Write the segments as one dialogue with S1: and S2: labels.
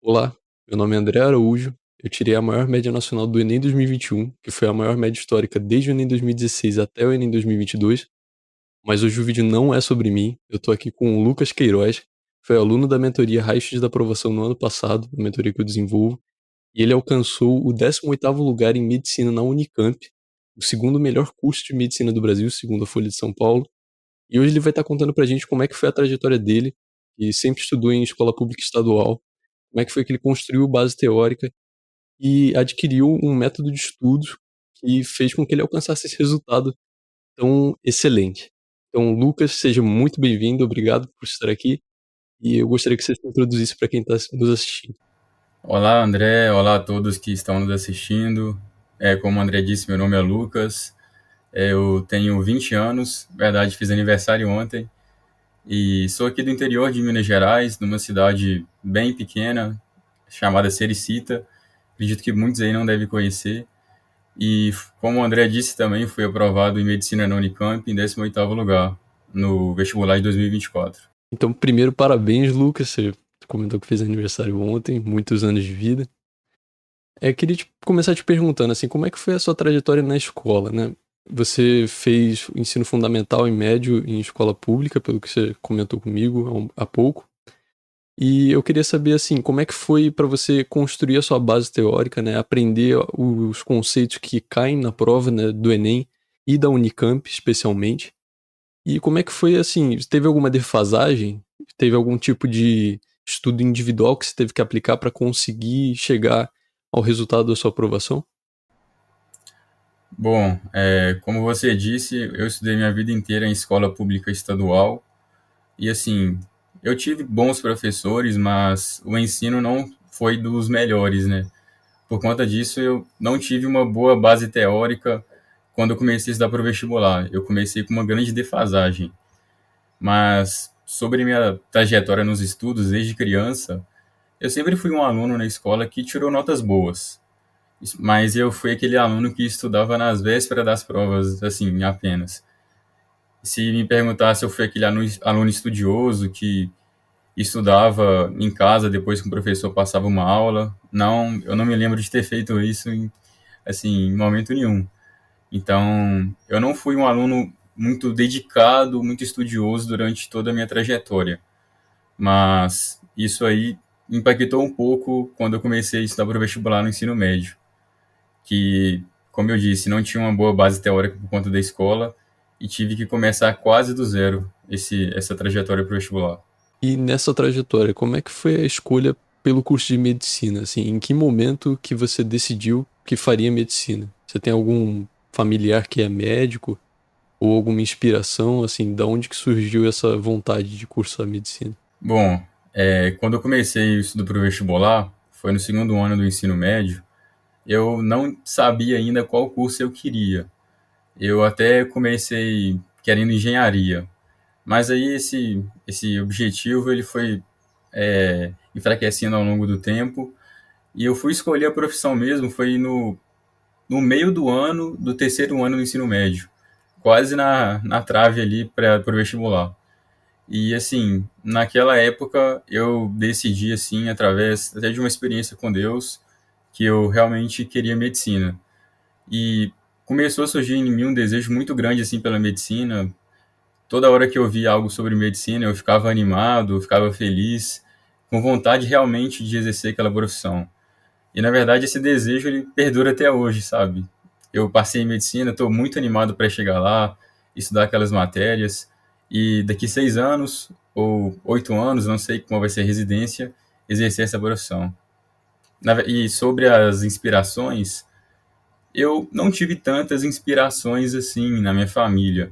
S1: Olá, meu nome é André Araújo. Eu tirei a maior média nacional do Enem 2021, que foi a maior média histórica desde o Enem 2016 até o Enem 2022. Mas hoje o vídeo não é sobre mim. Eu tô aqui com o Lucas Queiroz, que foi aluno da mentoria Raios da Aprovação no ano passado, a mentoria que eu desenvolvo, e ele alcançou o 18º lugar em medicina na Unicamp, o segundo melhor curso de medicina do Brasil, segundo a Folha de São Paulo. E hoje ele vai estar contando pra gente como é que foi a trajetória dele, que sempre estudou em escola pública estadual, como é que foi que ele construiu base teórica e adquiriu um método de estudos que fez com que ele alcançasse esse resultado tão excelente. Então, Lucas, seja muito bem-vindo, obrigado por estar aqui, e eu gostaria que você se introduzisse para quem está nos assistindo.
S2: Olá, André. Olá a todos que estão nos assistindo. Como o André disse, meu nome é Lucas. Eu tenho 20 anos, na verdade fiz aniversário ontem, e sou aqui do interior de Minas Gerais, numa cidade bem pequena, chamada Sericita. Acredito que muitos aí não devem conhecer. E, como o André disse também, fui aprovado em Medicina na Unicamp em 18º lugar, no vestibular de 2024.
S1: Então, primeiro, parabéns, Lucas, você comentou que fez aniversário ontem, muitos anos de vida. Queria começar te perguntando, assim, como é que foi a sua trajetória na escola, né? Você fez o ensino fundamental e médio em escola pública, pelo que você comentou comigo há pouco. E eu queria saber, assim, como é que foi para você construir a sua base teórica, né? Aprender os conceitos que caem na prova, né, do Enem e da Unicamp, especialmente. E como é que foi, assim, teve alguma defasagem? Teve algum tipo de estudo individual que você teve que aplicar para conseguir chegar ao resultado da sua aprovação?
S2: Bom, como você disse, eu estudei minha vida inteira em escola pública estadual. E assim, eu tive bons professores, mas o ensino não foi dos melhores, né? Por conta disso, eu não tive uma boa base teórica quando eu comecei a estudar para o vestibular. Eu comecei com uma grande defasagem. Mas sobre minha trajetória nos estudos desde criança, eu sempre fui um aluno na escola que tirou notas boas. Mas eu fui aquele aluno que estudava nas vésperas das provas, assim, apenas. Se me perguntasse se eu fui aquele aluno estudioso que estudava em casa depois que o professor passava uma aula. Não, eu não me lembro de ter feito isso em momento nenhum. Então, eu não fui um aluno muito dedicado, muito estudioso durante toda a minha trajetória. Mas isso aí impactou um pouco quando eu comecei a estudar para o vestibular no ensino médio, que, como eu disse, não tinha uma boa base teórica por conta da escola e tive que começar quase do zero essa trajetória para o vestibular.
S1: E nessa trajetória, como é que foi a escolha pelo curso de medicina? Assim, em que momento que você decidiu que faria medicina? Você tem algum familiar que é médico? Ou alguma inspiração, assim, da onde que surgiu essa vontade de cursar medicina?
S2: Bom, quando eu comecei o estudo para o vestibular, foi no segundo ano do ensino médio, eu não sabia ainda qual curso eu queria. Eu até comecei querendo engenharia, mas aí esse objetivo ele foi enfraquecendo ao longo do tempo e eu fui escolher a profissão mesmo, foi no meio do ano, do terceiro ano do ensino médio, quase na trave ali para o vestibular. E assim, naquela época eu decidi assim, através até de uma experiência com Deus, que eu realmente queria medicina. E começou a surgir em mim um desejo muito grande assim pela medicina. Toda hora que eu via algo sobre medicina, eu ficava animado, eu ficava feliz, com vontade realmente de exercer aquela profissão. E na verdade esse desejo ele perdura até hoje, sabe? Eu passei em medicina, estou muito animado para chegar lá, estudar aquelas matérias e daqui 6 anos ou 8 anos, não sei como vai ser a residência, exercer essa profissão. E sobre as inspirações, eu não tive tantas inspirações assim na minha família.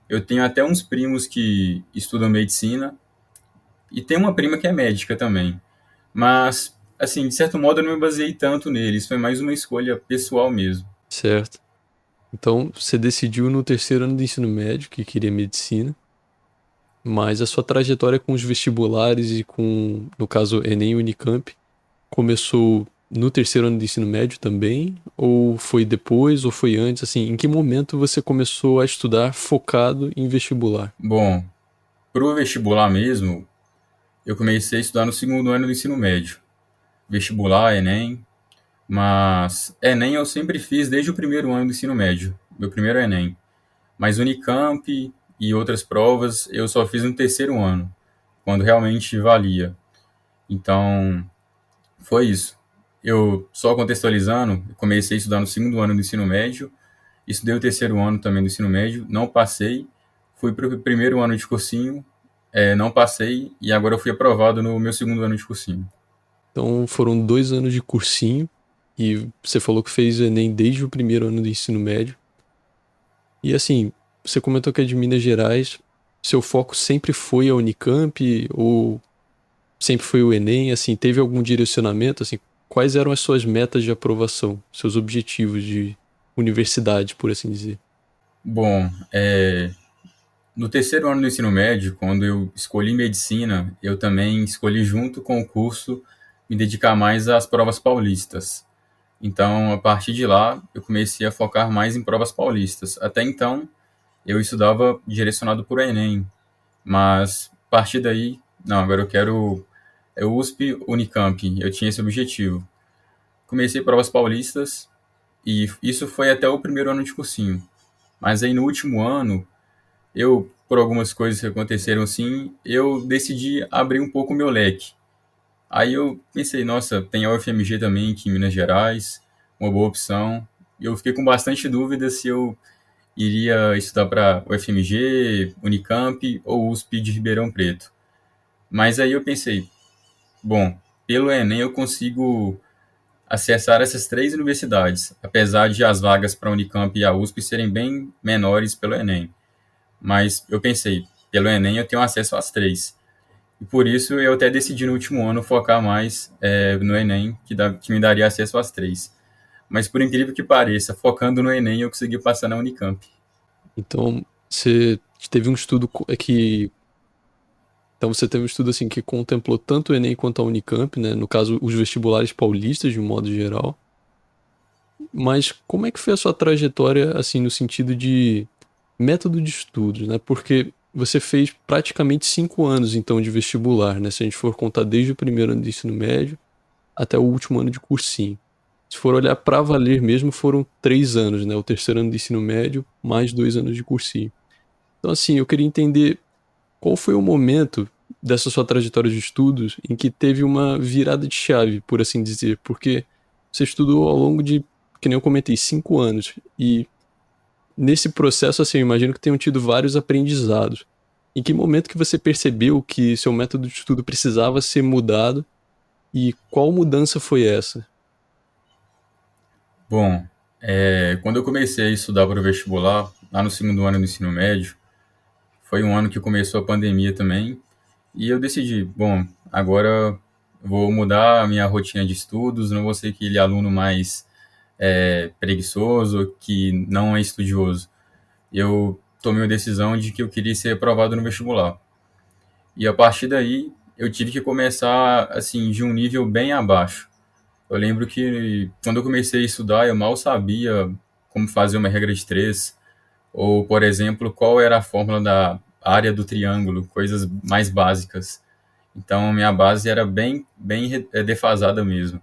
S2: Eu tenho até uns primos que estudam medicina e tem uma prima que é médica também. Mas, assim, de certo modo eu não me baseei tanto neles, foi mais uma escolha pessoal mesmo.
S1: Certo. Então, você decidiu no terceiro ano do ensino médio que queria medicina, mas a sua trajetória com os vestibulares e com, no caso, Enem e Unicamp, começou no terceiro ano do ensino médio também? Ou foi depois, ou foi antes? Assim, em que momento você começou a estudar focado em vestibular?
S2: Bom, pro vestibular mesmo, eu comecei a estudar no segundo ano do ensino médio. vestibular, Enem, mas Enem eu sempre fiz desde o primeiro ano do ensino médio, meu primeiro Enem. Mas Unicamp e outras provas eu só fiz no terceiro ano, quando realmente valia. Então, foi isso. Eu, só contextualizando, comecei a estudar no segundo ano do ensino médio, estudei o terceiro ano também do ensino médio, não passei, fui para o primeiro ano de cursinho, não passei, e agora eu fui aprovado no meu segundo ano de cursinho.
S1: Então foram 2 anos de cursinho e você falou que fez Enem desde o primeiro ano do ensino médio. E assim, você comentou que é de Minas Gerais. Seu foco sempre foi a Unicamp ou sempre foi o Enem? Assim, teve algum direcionamento? Assim, quais eram as suas metas de aprovação, seus objetivos de universidade, por assim dizer?
S2: Bom, no terceiro ano do ensino médio, quando eu escolhi medicina, eu também escolhi junto com o curso me dedicar mais às provas paulistas. Então, a partir de lá, eu comecei a focar mais em provas paulistas. Até então, eu estudava direcionado por Enem, mas a partir daí, não, agora eu quero USP, Unicamp, eu tinha esse objetivo. Comecei provas paulistas e isso foi até o primeiro ano de cursinho. Mas aí no último ano, eu, por algumas coisas que aconteceram assim, eu decidi abrir um pouco o meu leque. Aí eu pensei, nossa, tem a UFMG também aqui em Minas Gerais, uma boa opção. E eu fiquei com bastante dúvida se eu iria estudar para UFMG, Unicamp ou USP de Ribeirão Preto. Mas aí eu pensei, bom, pelo Enem eu consigo acessar essas três universidades, apesar de as vagas para a Unicamp e a USP serem bem menores pelo Enem. Mas eu pensei, pelo Enem eu tenho acesso às três. E por isso eu até decidi no último ano focar mais no Enem, que me daria acesso às três. Mas por incrível que pareça, focando no Enem eu consegui passar na Unicamp.
S1: Então, você teve um estudo que então você teve um estudo assim que contemplou tanto o Enem quanto a Unicamp, né? No caso, os vestibulares paulistas de um modo geral. Mas como é que foi a sua trajetória assim no sentido de método de estudos, né? Porque você fez praticamente 5 anos então de vestibular, né? Se a gente for contar desde o primeiro ano do ensino médio até o último ano de cursinho. Se for olhar para valer mesmo, foram 3 anos, né? O terceiro ano do ensino médio mais 2 anos de cursinho. Então assim, eu queria entender qual foi o momento dessa sua trajetória de estudos em que teve uma virada de chave, por assim dizer? Porque você estudou ao longo de, que nem eu comentei, 5 anos. E nesse processo, assim, eu imagino que tenham tido vários aprendizados. Em que momento que você percebeu que seu método de estudo precisava ser mudado e qual mudança foi essa?
S2: Bom, quando eu comecei a estudar para o vestibular, lá no segundo ano do ensino médio, foi um ano que começou a pandemia também, e eu decidi, bom, agora vou mudar a minha rotina de estudos, não vou ser aquele aluno mais preguiçoso, que não é estudioso. Eu tomei a decisão de que eu queria ser aprovado no vestibular. E a partir daí, eu tive que começar, assim, de um nível bem abaixo. Eu lembro que quando eu comecei a estudar, eu mal sabia como fazer uma regra de três, ou, por exemplo, qual era a fórmula da área do triângulo, coisas mais básicas. Então, minha base era bem defasada mesmo.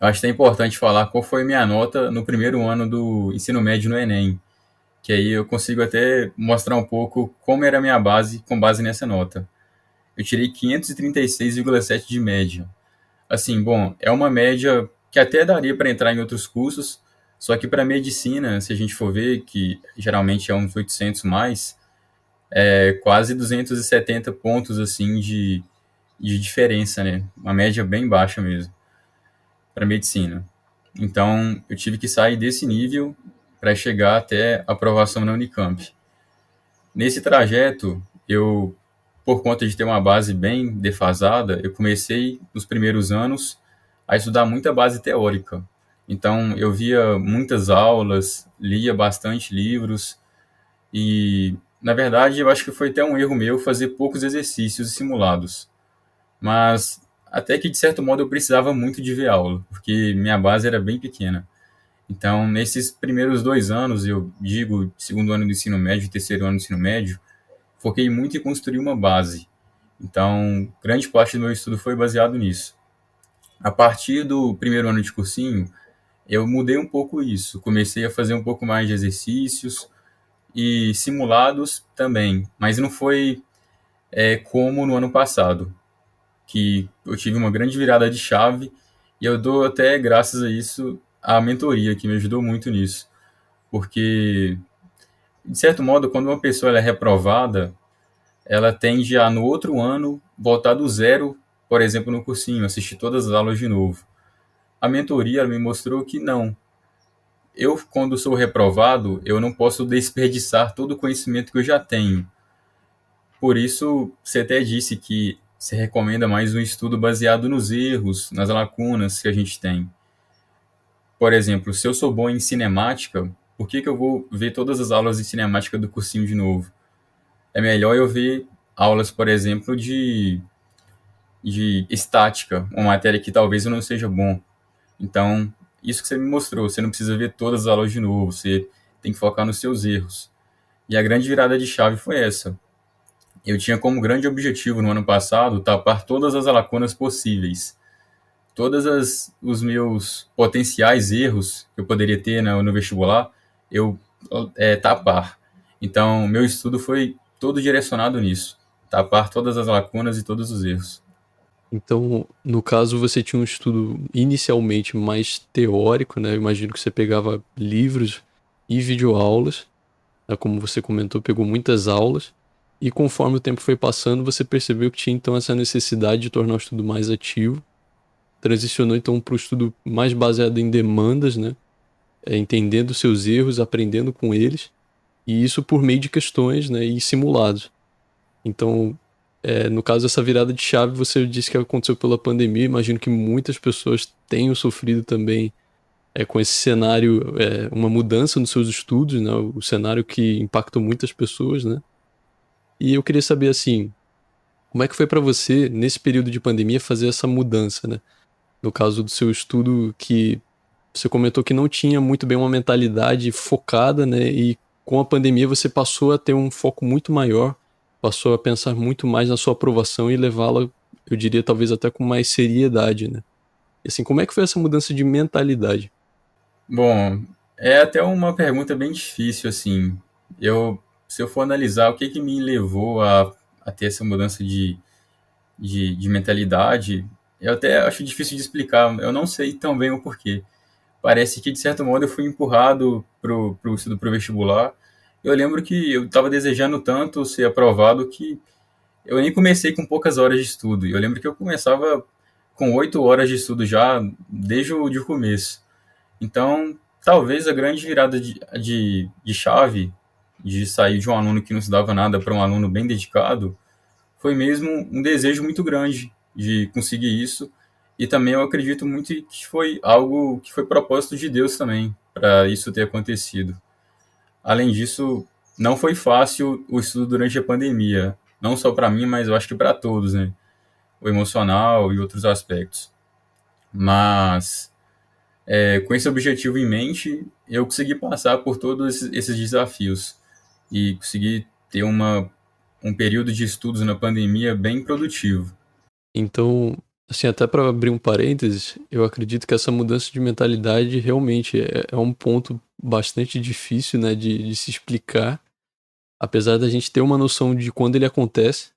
S2: Eu acho que é importante falar qual foi minha nota no primeiro ano do ensino médio no Enem, que aí eu consigo até mostrar um pouco como era a minha base com base nessa nota. Eu tirei 536,7 de média. Assim, bom, é uma média que até daria para entrar em outros cursos, só que para medicina, se a gente for ver, que geralmente é uns 800 mais, é quase 270 pontos assim de diferença, né? Uma média bem baixa mesmo para medicina. Então, eu tive que sair desse nível para chegar até a aprovação na Unicamp. Nesse trajeto, eu, por conta de ter uma base bem defasada, eu comecei nos primeiros anos a estudar muita base teórica. Então, eu via muitas aulas, lia bastante livros e, na verdade, eu acho que foi até um erro meu fazer poucos exercícios e simulados. Mas, até que, de certo modo, eu precisava muito de ver aula, porque minha base era bem pequena. Então, nesses primeiros 2 anos, eu digo, segundo ano do ensino médio e terceiro ano do ensino médio, foquei muito em construir uma base. Então, grande parte do meu estudo foi baseado nisso. A partir do primeiro ano de cursinho, eu mudei um pouco isso. Comecei a fazer um pouco mais de exercícios e simulados também, mas não foi como no ano passado, que eu tive uma grande virada de chave e eu dou até graças a isso a mentoria que me ajudou muito nisso, porque de certo modo, quando uma pessoa ela é reprovada, ela tende a no outro ano voltar do zero, por exemplo, no cursinho, assistir todas as aulas de novo. A mentoria ela me mostrou que não. Eu, quando sou reprovado, eu não posso desperdiçar todo o conhecimento que eu já tenho. Por isso, você até disse que se recomenda mais um estudo baseado nos erros, nas lacunas que a gente tem. Por exemplo, se eu sou bom em cinemática, por que eu vou ver todas as aulas de cinemática do cursinho de novo? É melhor eu ver aulas, por exemplo, de estática, uma matéria que talvez eu não seja bom. Então, isso que você me mostrou, você não precisa ver todas as aulas de novo, você tem que focar nos seus erros. E a grande virada de chave foi essa. Eu tinha como grande objetivo no ano passado tapar todas as lacunas possíveis. Os meus potenciais erros que eu poderia ter no vestibular, eu tapar. Então, meu estudo foi todo direcionado nisso. Tapar todas as lacunas e todos os erros.
S1: Então, no caso, você tinha um estudo inicialmente mais teórico, né? Eu imagino que você pegava livros e videoaulas, né? Como você comentou, pegou muitas aulas. E conforme o tempo foi passando, você percebeu que tinha então essa necessidade de tornar o estudo mais ativo. Transicionou então para o estudo mais baseado em demandas, né? Entendendo seus erros, aprendendo com eles. E isso por meio de questões, né? E simulados. Então, no caso, essa virada de chave, você disse que aconteceu pela pandemia. Imagino que muitas pessoas tenham sofrido também com esse cenário, uma mudança nos seus estudos, né? O cenário que impactou muitas pessoas, né? E eu queria saber, assim, como é que foi para você, nesse período de pandemia, fazer essa mudança, né? No caso do seu estudo, que você comentou que não tinha muito bem uma mentalidade focada, né? E com a pandemia você passou a ter um foco muito maior, passou a pensar muito mais na sua aprovação e levá-la, eu diria, talvez até com mais seriedade, né? E assim, como é que foi essa mudança de mentalidade?
S2: Bom, é até uma pergunta bem difícil, assim. Se eu for analisar o que que me levou a ter essa mudança de mentalidade, eu até acho difícil de explicar. Eu não sei tão bem o porquê. Parece que, de certo modo, eu fui empurrado pro estudo pro vestibular. Eu lembro que eu estava desejando tanto ser aprovado que eu nem comecei com poucas horas de estudo. Eu lembro que eu começava com 8 horas de estudo já desde o começo. Então, talvez a grande virada de chave, de sair de um aluno que não estudava nada para um aluno bem dedicado, foi mesmo um desejo muito grande de conseguir isso. E também eu acredito muito que foi algo que foi propósito de Deus também, para isso ter acontecido. Além disso, não foi fácil o estudo durante a pandemia, não só para mim, mas eu acho que para todos, né? O emocional e outros aspectos. Mas com esse objetivo em mente, eu consegui passar por todos esses desafios e consegui ter um período de estudos na pandemia bem produtivo.
S1: Então, assim, até para abrir um parênteses, eu acredito que essa mudança de mentalidade realmente é um ponto bastante difícil, né, de se explicar, apesar da gente ter uma noção de quando ele acontece,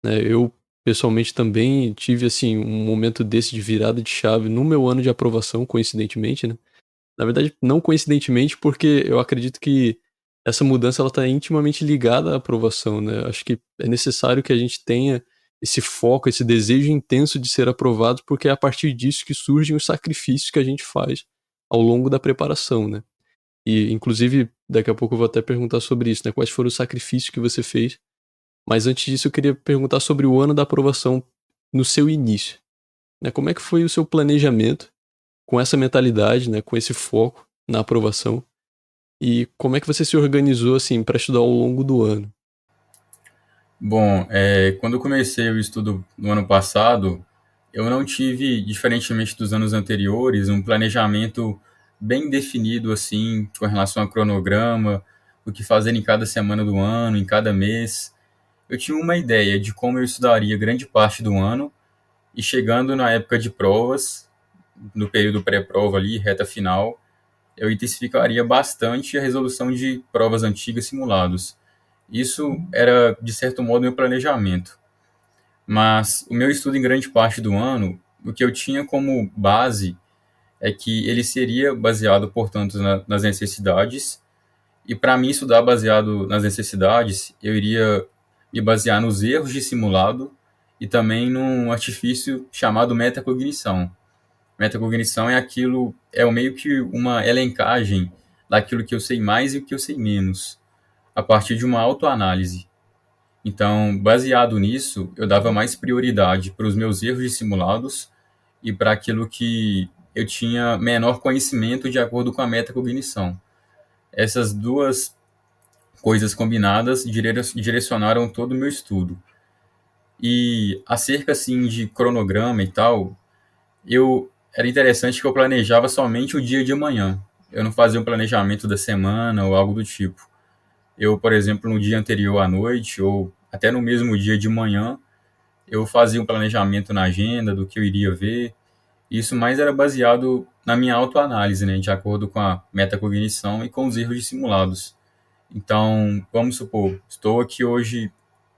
S1: né? Eu, pessoalmente, também tive, assim, um momento desse de virada de chave no meu ano de aprovação, coincidentemente, né? Na verdade, não coincidentemente, porque eu acredito que essa mudança ela está intimamente ligada à aprovação, né? Acho que é necessário que a gente tenha esse foco, esse desejo intenso de ser aprovado, porque é a partir disso que surgem os sacrifícios que a gente faz ao longo da preparação, né? E, inclusive, daqui a pouco eu vou até perguntar sobre isso, né? Quais foram os sacrifícios que você fez. Mas antes disso, eu queria perguntar sobre o ano da aprovação no seu início, né? Como é que foi o seu planejamento com essa mentalidade, né? Com esse foco na aprovação? E como é que você se organizou, assim, para estudar ao longo do ano?
S2: Bom, quando eu comecei o estudo no ano passado, eu não tive, diferentemente dos anos anteriores, um planejamento bem definido assim, com relação a cronograma, o que fazer em cada semana do ano, em cada mês. Eu tinha uma ideia de como eu estudaria grande parte do ano e chegando na época de provas, no período pré-prova ali, reta final, eu intensificaria bastante a resolução de provas antigas simulados. Isso era, de certo modo, meu planejamento. Mas o meu estudo em grande parte do ano, o que eu tinha como base é que ele seria baseado, portanto, nas necessidades. E para mim estudar baseado nas necessidades, eu iria me basear nos erros de simulado e também num artifício chamado metacognição. Metacognição é aquilo, é meio que uma elencagem daquilo que eu sei mais e o que eu sei menos, a partir de uma autoanálise. Então, baseado nisso, eu dava mais prioridade para os meus erros de simulados e para aquilo que eu tinha menor conhecimento de acordo com a metacognição. Essas duas coisas combinadas direcionaram todo o meu estudo. E acerca assim de cronograma e tal, eu era interessante que eu planejava somente o dia de amanhã. Eu não fazia um planejamento da semana ou algo do tipo. Eu, por exemplo, no dia anterior à noite ou até no mesmo dia de manhã, eu fazia um planejamento na agenda do que eu iria ver. Isso mais era baseado na minha autoanálise, né, de acordo com a metacognição e com os erros de simulados. Então, vamos supor, estou aqui hoje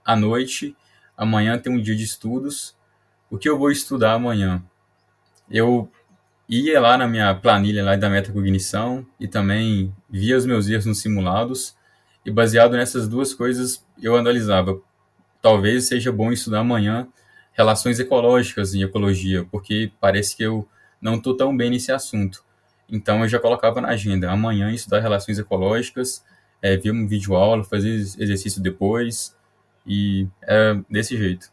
S2: à noite, amanhã tem um dia de estudos. O que eu vou estudar amanhã? Eu ia lá na minha planilha lá da metacognição e também via os meus erros nos simulados e baseado nessas duas coisas eu analisava. Talvez seja bom estudar amanhã relações ecológicas em ecologia, porque parece que eu não estou tão bem nesse assunto. Então eu já colocava na agenda, amanhã estudar relações ecológicas, ver um vídeo aula, fazer exercício depois e é desse jeito.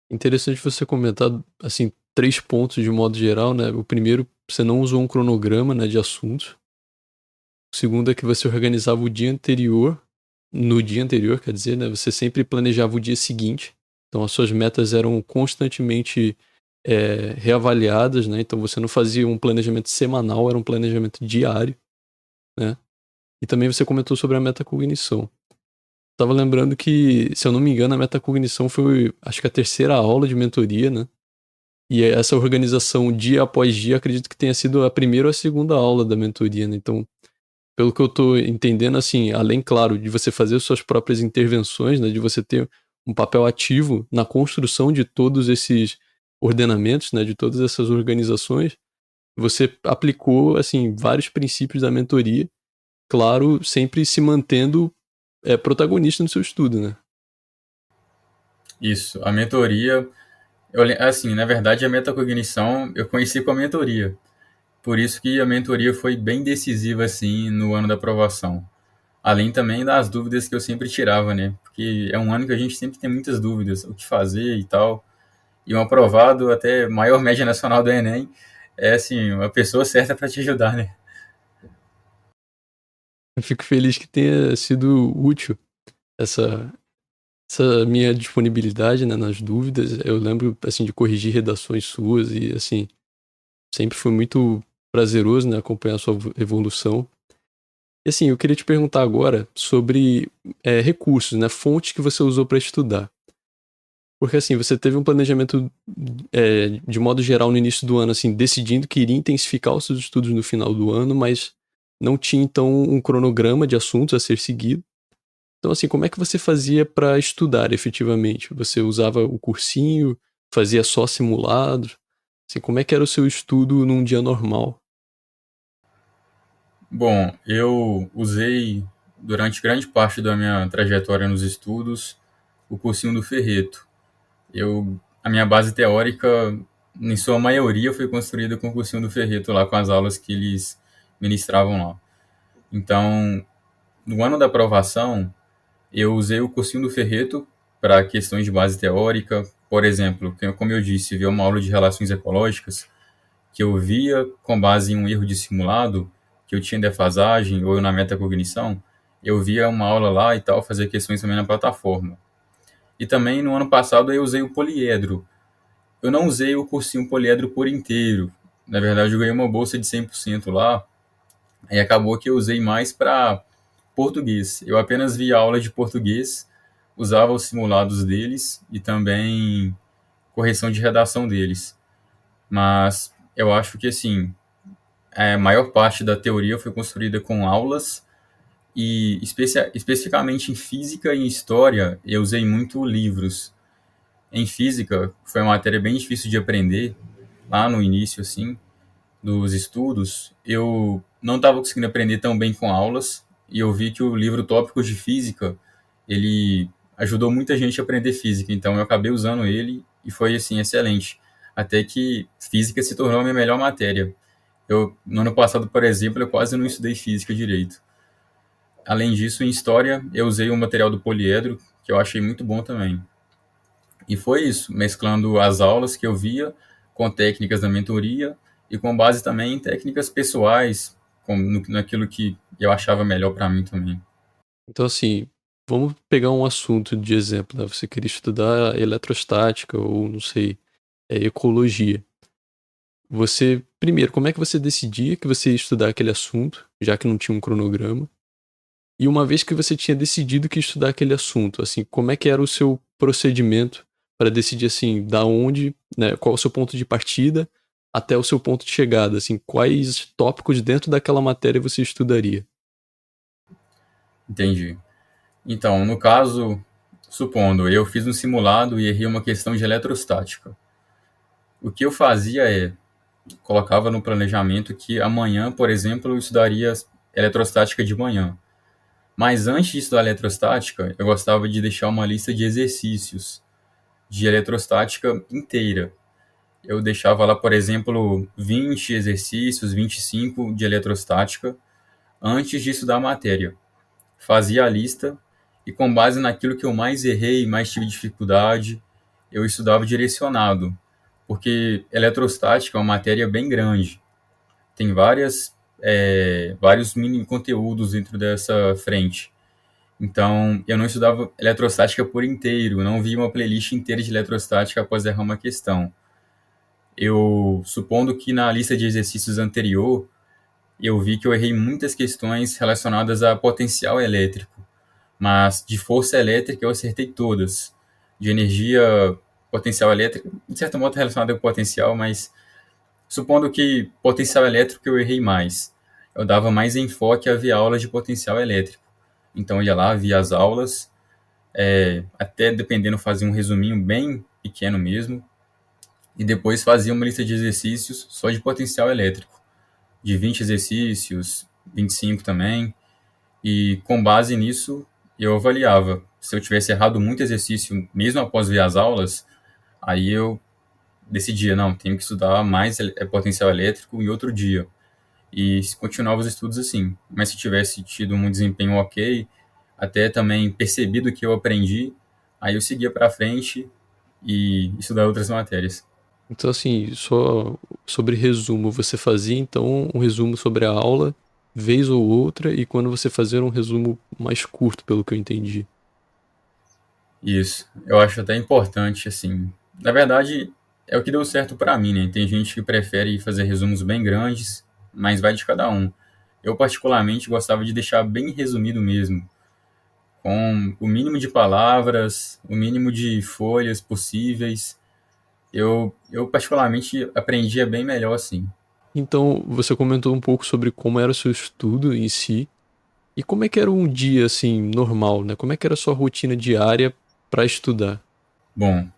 S1: Interessante você comentar, assim, 3 pontos de modo geral, né. O primeiro, você não usou um cronograma, né, de assuntos. O segundo é que você organizava o dia anterior, no dia anterior, quer dizer, né, você sempre planejava o dia seguinte. Então as suas metas eram constantemente, reavaliadas, né, então você não fazia um planejamento semanal, era um planejamento diário, né. E também você comentou sobre a metacognição. Estava lembrando que, se eu não me engano, a metacognição foi, acho que a terceira aula de mentoria, né. E essa organização dia após dia, acredito que tenha sido a primeira ou a segunda aula da mentoria, né. Então, pelo que eu tô entendendo, assim, além, claro, de você fazer suas próprias intervenções, né, de você ter um papel ativo na construção de todos esses ordenamentos, né, de todas essas organizações, você aplicou, assim, vários princípios da mentoria, claro, sempre se mantendo, protagonista no seu estudo, né.
S2: Isso, a mentoria, assim, na verdade a metacognição eu conheci com a mentoria. Por isso que a mentoria foi bem decisiva assim no ano da aprovação. Além também das dúvidas que eu sempre tirava, né? Porque é um ano que a gente sempre tem muitas dúvidas, o que fazer e tal. E um aprovado, até maior média nacional do Enem, é assim, uma pessoa certa para te ajudar, né?
S1: Eu fico feliz que tenha sido útil essa essa minha disponibilidade, né, nas dúvidas. Eu lembro, assim, de corrigir redações suas e, assim, sempre foi muito prazeroso, né, acompanhar a sua evolução. E, assim, eu queria te perguntar agora sobre, recursos, né, fontes que você usou para estudar. Porque, assim, você teve um planejamento, de modo geral no início do ano, assim, decidindo que iria intensificar os seus estudos no final do ano, mas não tinha então um cronograma de assuntos a ser seguido. Então, assim, como é que você fazia para estudar efetivamente? Você usava o cursinho, fazia só simulados? Assim, como é que era o seu estudo num dia normal?
S2: Bom, eu usei durante grande parte da minha trajetória nos estudos o cursinho do Ferreto. A minha base teórica, em sua maioria, foi construída com o cursinho do Ferreto lá, com as aulas que eles ministravam lá. Então, no ano da aprovação, eu usei o cursinho do Ferreto para questões de base teórica. Por exemplo, como eu disse, vi uma aula de relações ecológicas que eu via com base em um erro de simulado, que eu tinha defasagem ou na metacognição, eu via uma aula lá e tal, fazia questões também na plataforma. E também no ano passado eu usei o poliedro. Eu não usei o cursinho poliedro por inteiro. Na verdade, eu ganhei uma bolsa de 100% lá, e acabou que eu usei mais para português. Eu apenas via aula de português, usava os simulados deles e também correção de redação deles. mas eu acho que, assim, a maior parte da teoria foi construída com aulas e, especificamente em física e em história, eu usei muito livros. Em física, foi uma matéria bem difícil de aprender, lá no início, assim, dos estudos, eu não estava conseguindo aprender tão bem com aulas, e eu vi que o livro Tópicos de Física, ele ajudou muita gente a aprender física, então eu acabei usando ele e foi, assim, excelente. Até que física se tornou a minha melhor matéria. No ano passado, por exemplo, eu quase não estudei física direito. Além disso, em história, eu usei o material do poliedro, que eu achei muito bom também. E foi isso, mesclando as aulas que eu via com técnicas da mentoria e com base também em técnicas pessoais, naquilo que eu achava melhor para mim também.
S1: Então, assim, vamos pegar um assunto de exemplo, né? Você queria estudar eletrostática ou, não sei, ecologia. Você, primeiro, como é que você decidia que você ia estudar aquele assunto, já que não tinha um cronograma? E uma vez que você tinha decidido que ia estudar aquele assunto, assim, como é que era o seu procedimento para decidir, assim, da onde, né, qual é o seu ponto de partida até o seu ponto de chegada, assim, quais tópicos dentro daquela matéria você estudaria?
S2: Entendi. Então, no caso, supondo, eu fiz um simulado e errei uma questão de eletrostática. O que eu fazia é, colocava no planejamento que amanhã, por exemplo, eu estudaria eletrostática de manhã. Mas antes de estudar eletrostática, eu gostava de deixar uma lista de exercícios de eletrostática inteira. Eu deixava lá, por exemplo, 20 exercícios, 25 de eletrostática, antes de estudar a matéria. Fazia a lista e, com base naquilo que eu mais errei, mais tive dificuldade, eu estudava direcionado, porque eletrostática é uma matéria bem grande. Tem vários mini conteúdos dentro dessa frente. Então, eu não estudava eletrostática por inteiro, não via uma playlist inteira de eletrostática após errar uma questão. Eu, supondo que na lista de exercícios anterior, eu vi que eu errei muitas questões relacionadas a potencial elétrico, mas de força elétrica eu acertei todas. De energia, potencial elétrico, de certo modo relacionado ao potencial, mas supondo que potencial elétrico eu errei mais. Eu dava mais enfoque a ver aulas de potencial elétrico. Então eu ia lá, via as aulas, até dependendo fazia um resuminho bem pequeno mesmo, e depois fazia uma lista de exercícios só de potencial elétrico, de 20 exercícios, 25 também, e com base nisso eu avaliava. Se eu tivesse errado muito exercício, mesmo após ver as aulas, aí eu decidia, não, tenho que estudar mais potencial elétrico em outro dia. E continuava os estudos assim. Mas se tivesse tido um desempenho ok, até também percebido o que eu aprendi, aí eu seguia para frente e estudar outras matérias.
S1: Então, assim, só sobre resumo, você fazia então um resumo sobre a aula, vez ou outra, e quando você fazia um resumo mais curto, pelo que eu entendi.
S2: Isso. Eu acho até importante, assim. Na verdade, é o que deu certo para mim, né? Tem gente que prefere fazer resumos bem grandes, mas vai de cada um. Eu, particularmente, gostava de deixar bem resumido mesmo, com o mínimo de palavras, o mínimo de folhas possíveis. Eu particularmente, aprendia bem melhor assim.
S1: Então, você comentou um pouco sobre como era o seu estudo em si, e como é que era um dia, assim, normal, né? Como é que era a sua rotina diária para estudar?
S2: Bom,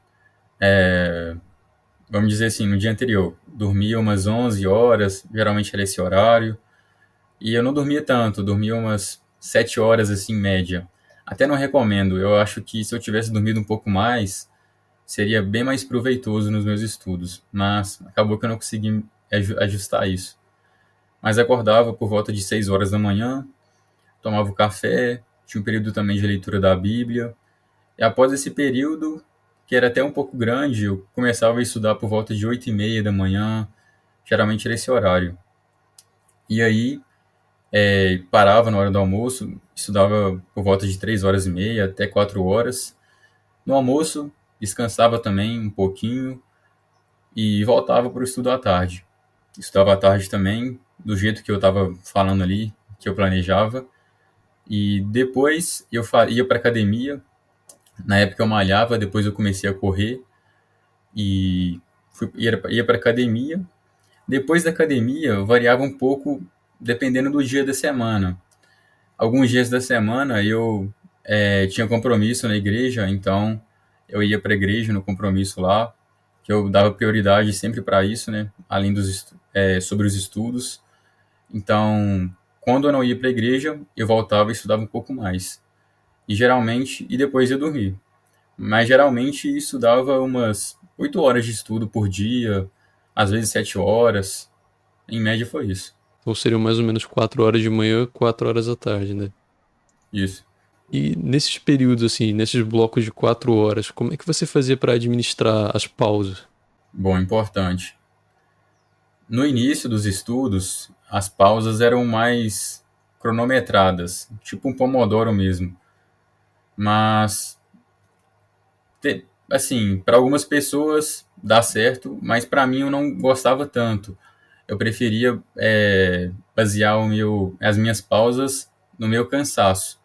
S2: vamos dizer assim, no dia anterior, dormia umas 11 horas, geralmente era esse horário. E eu não dormia tanto, dormia umas 7 horas, assim, em média. Até não recomendo, eu acho que se eu tivesse dormido um pouco mais, seria bem mais proveitoso nos meus estudos. Mas acabou que eu não consegui ajustar isso. Mas acordava por volta de 6 horas da manhã, tomava o café, tinha um período também de leitura da Bíblia. E após esse período, que era até um pouco grande, eu começava a estudar por volta de 8h30 da manhã, geralmente era esse horário. E aí, parava na hora do almoço, estudava por volta de 3h30 até 4 horas. No almoço, descansava também um pouquinho e voltava para o estudo à tarde. Estudava à tarde também, do jeito que eu estava falando ali, que eu planejava. E depois eu ia para academia. Na época eu malhava, depois eu comecei a correr. E Ia para academia. Depois da academia, variava um pouco dependendo do dia da semana. Alguns dias da semana eu tinha compromisso na igreja, então eu ia para a igreja no compromisso lá, que eu dava prioridade sempre para isso, né? Além sobre os estudos. Então, quando eu não ia para a igreja, eu voltava e estudava um pouco mais. E depois ia dormir. Mas geralmente isso dava umas 8 horas de estudo por dia, às vezes 7 horas. Em média foi isso.
S1: Então seriam mais ou menos 4 horas de manhã, 4 horas à tarde, né?
S2: Isso.
S1: E nesses períodos, assim, nesses blocos de 4 horas, como é que você fazia para administrar as pausas?
S2: Bom, importante. No início dos estudos, as pausas eram mais cronometradas, tipo um Pomodoro mesmo. Mas, assim, para algumas pessoas dá certo, mas para mim eu não gostava tanto. Eu preferia basear as minhas pausas no meu cansaço.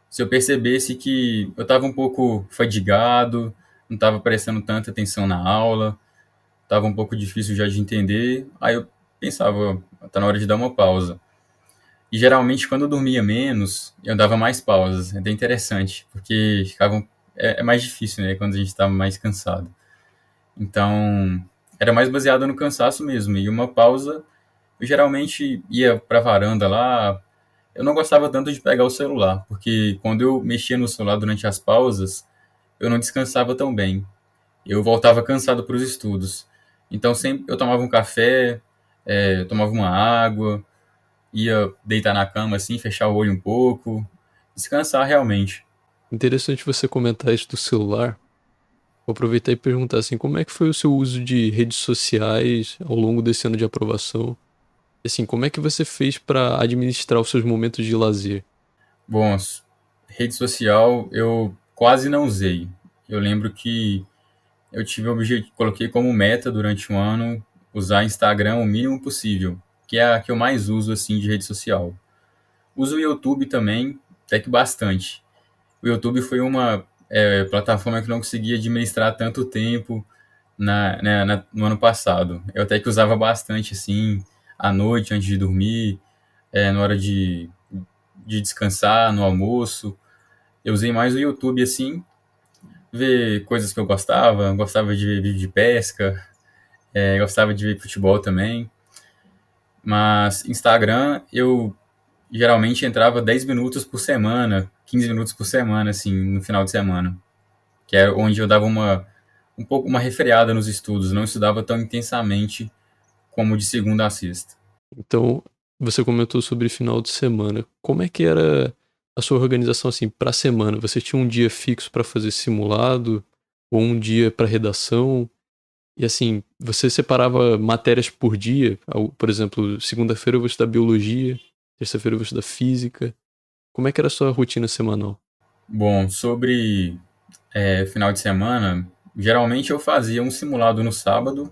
S2: Se eu percebesse que eu estava um pouco fadigado, não estava prestando tanta atenção na aula, estava um pouco difícil já de entender, aí eu pensava, tá na hora de dar uma pausa. E geralmente quando eu dormia menos, eu dava mais pausas. É até interessante, porque é mais difícil, né, quando a gente está mais cansado. Então, era mais baseado no cansaço mesmo. E uma pausa, eu geralmente ia para a varanda lá. Eu não gostava tanto de pegar o celular, porque quando eu mexia no celular durante as pausas, eu não descansava tão bem. Eu voltava cansado para os estudos. Então, sempre eu tomava um café, tomava uma água, ia deitar na cama assim, fechar o olho um pouco, descansar realmente.
S1: Interessante você comentar isso do celular. Vou aproveitar e perguntar assim, como é que foi o seu uso de redes sociais ao longo desse ano de aprovação? E assim, como é que você fez para administrar os seus momentos de lazer?
S2: Bom, rede social eu quase não usei. Eu lembro que eu coloquei como meta durante um ano usar Instagram o mínimo possível, que é a que eu mais uso assim de rede social. Uso o YouTube também, até que bastante. O YouTube foi uma plataforma que eu não conseguia administrar tanto tempo no ano passado. Eu até que usava bastante assim, à noite, antes de dormir, na hora de descansar, no almoço. Eu usei mais o YouTube assim, ver coisas que eu gostava de ver vídeo de pesca, gostava de ver futebol também. Mas Instagram eu geralmente entrava 10 minutos por semana, 15 minutos por semana, assim, no final de semana. Que é onde eu dava uma refreada nos estudos, não estudava tão intensamente como de segunda a sexta.
S1: Então, você comentou sobre final de semana. Como é que era a sua organização assim para a semana? Você tinha um dia fixo para fazer simulado ou um dia para redação? E assim, você separava matérias por dia? Por exemplo, segunda-feira eu vou estudar biologia, terça-feira eu vou estudar física. Como é que era a sua rotina semanal?
S2: Bom, sobre final de semana, geralmente eu fazia um simulado no sábado,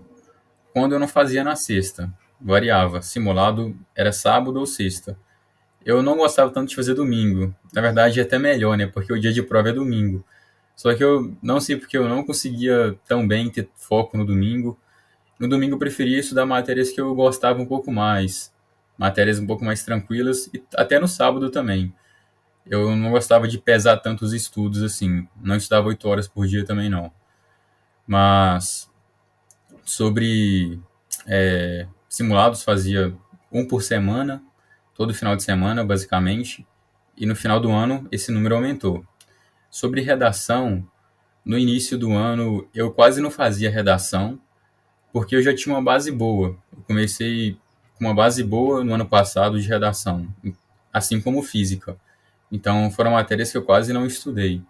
S2: quando eu não fazia na sexta. Variava. Simulado era sábado ou sexta. Eu não gostava tanto de fazer domingo. Na verdade, é até melhor, né? Porque o dia de prova é domingo. Só que eu não sei porque eu não conseguia tão bem ter foco no domingo. No domingo eu preferia estudar matérias que eu gostava um pouco mais. Matérias um pouco mais tranquilas. E até no sábado também. Eu não gostava de pesar tanto os estudos assim. Não estudava 8 horas por dia também não. Mas sobre simulados, fazia um por semana, todo final de semana, basicamente. E no final do ano, esse número aumentou. Sobre redação, no início do ano, eu quase não fazia redação, porque eu já tinha uma base boa. Eu comecei com uma base boa no ano passado de redação, assim como física. Então, foram matérias que eu quase não estudei.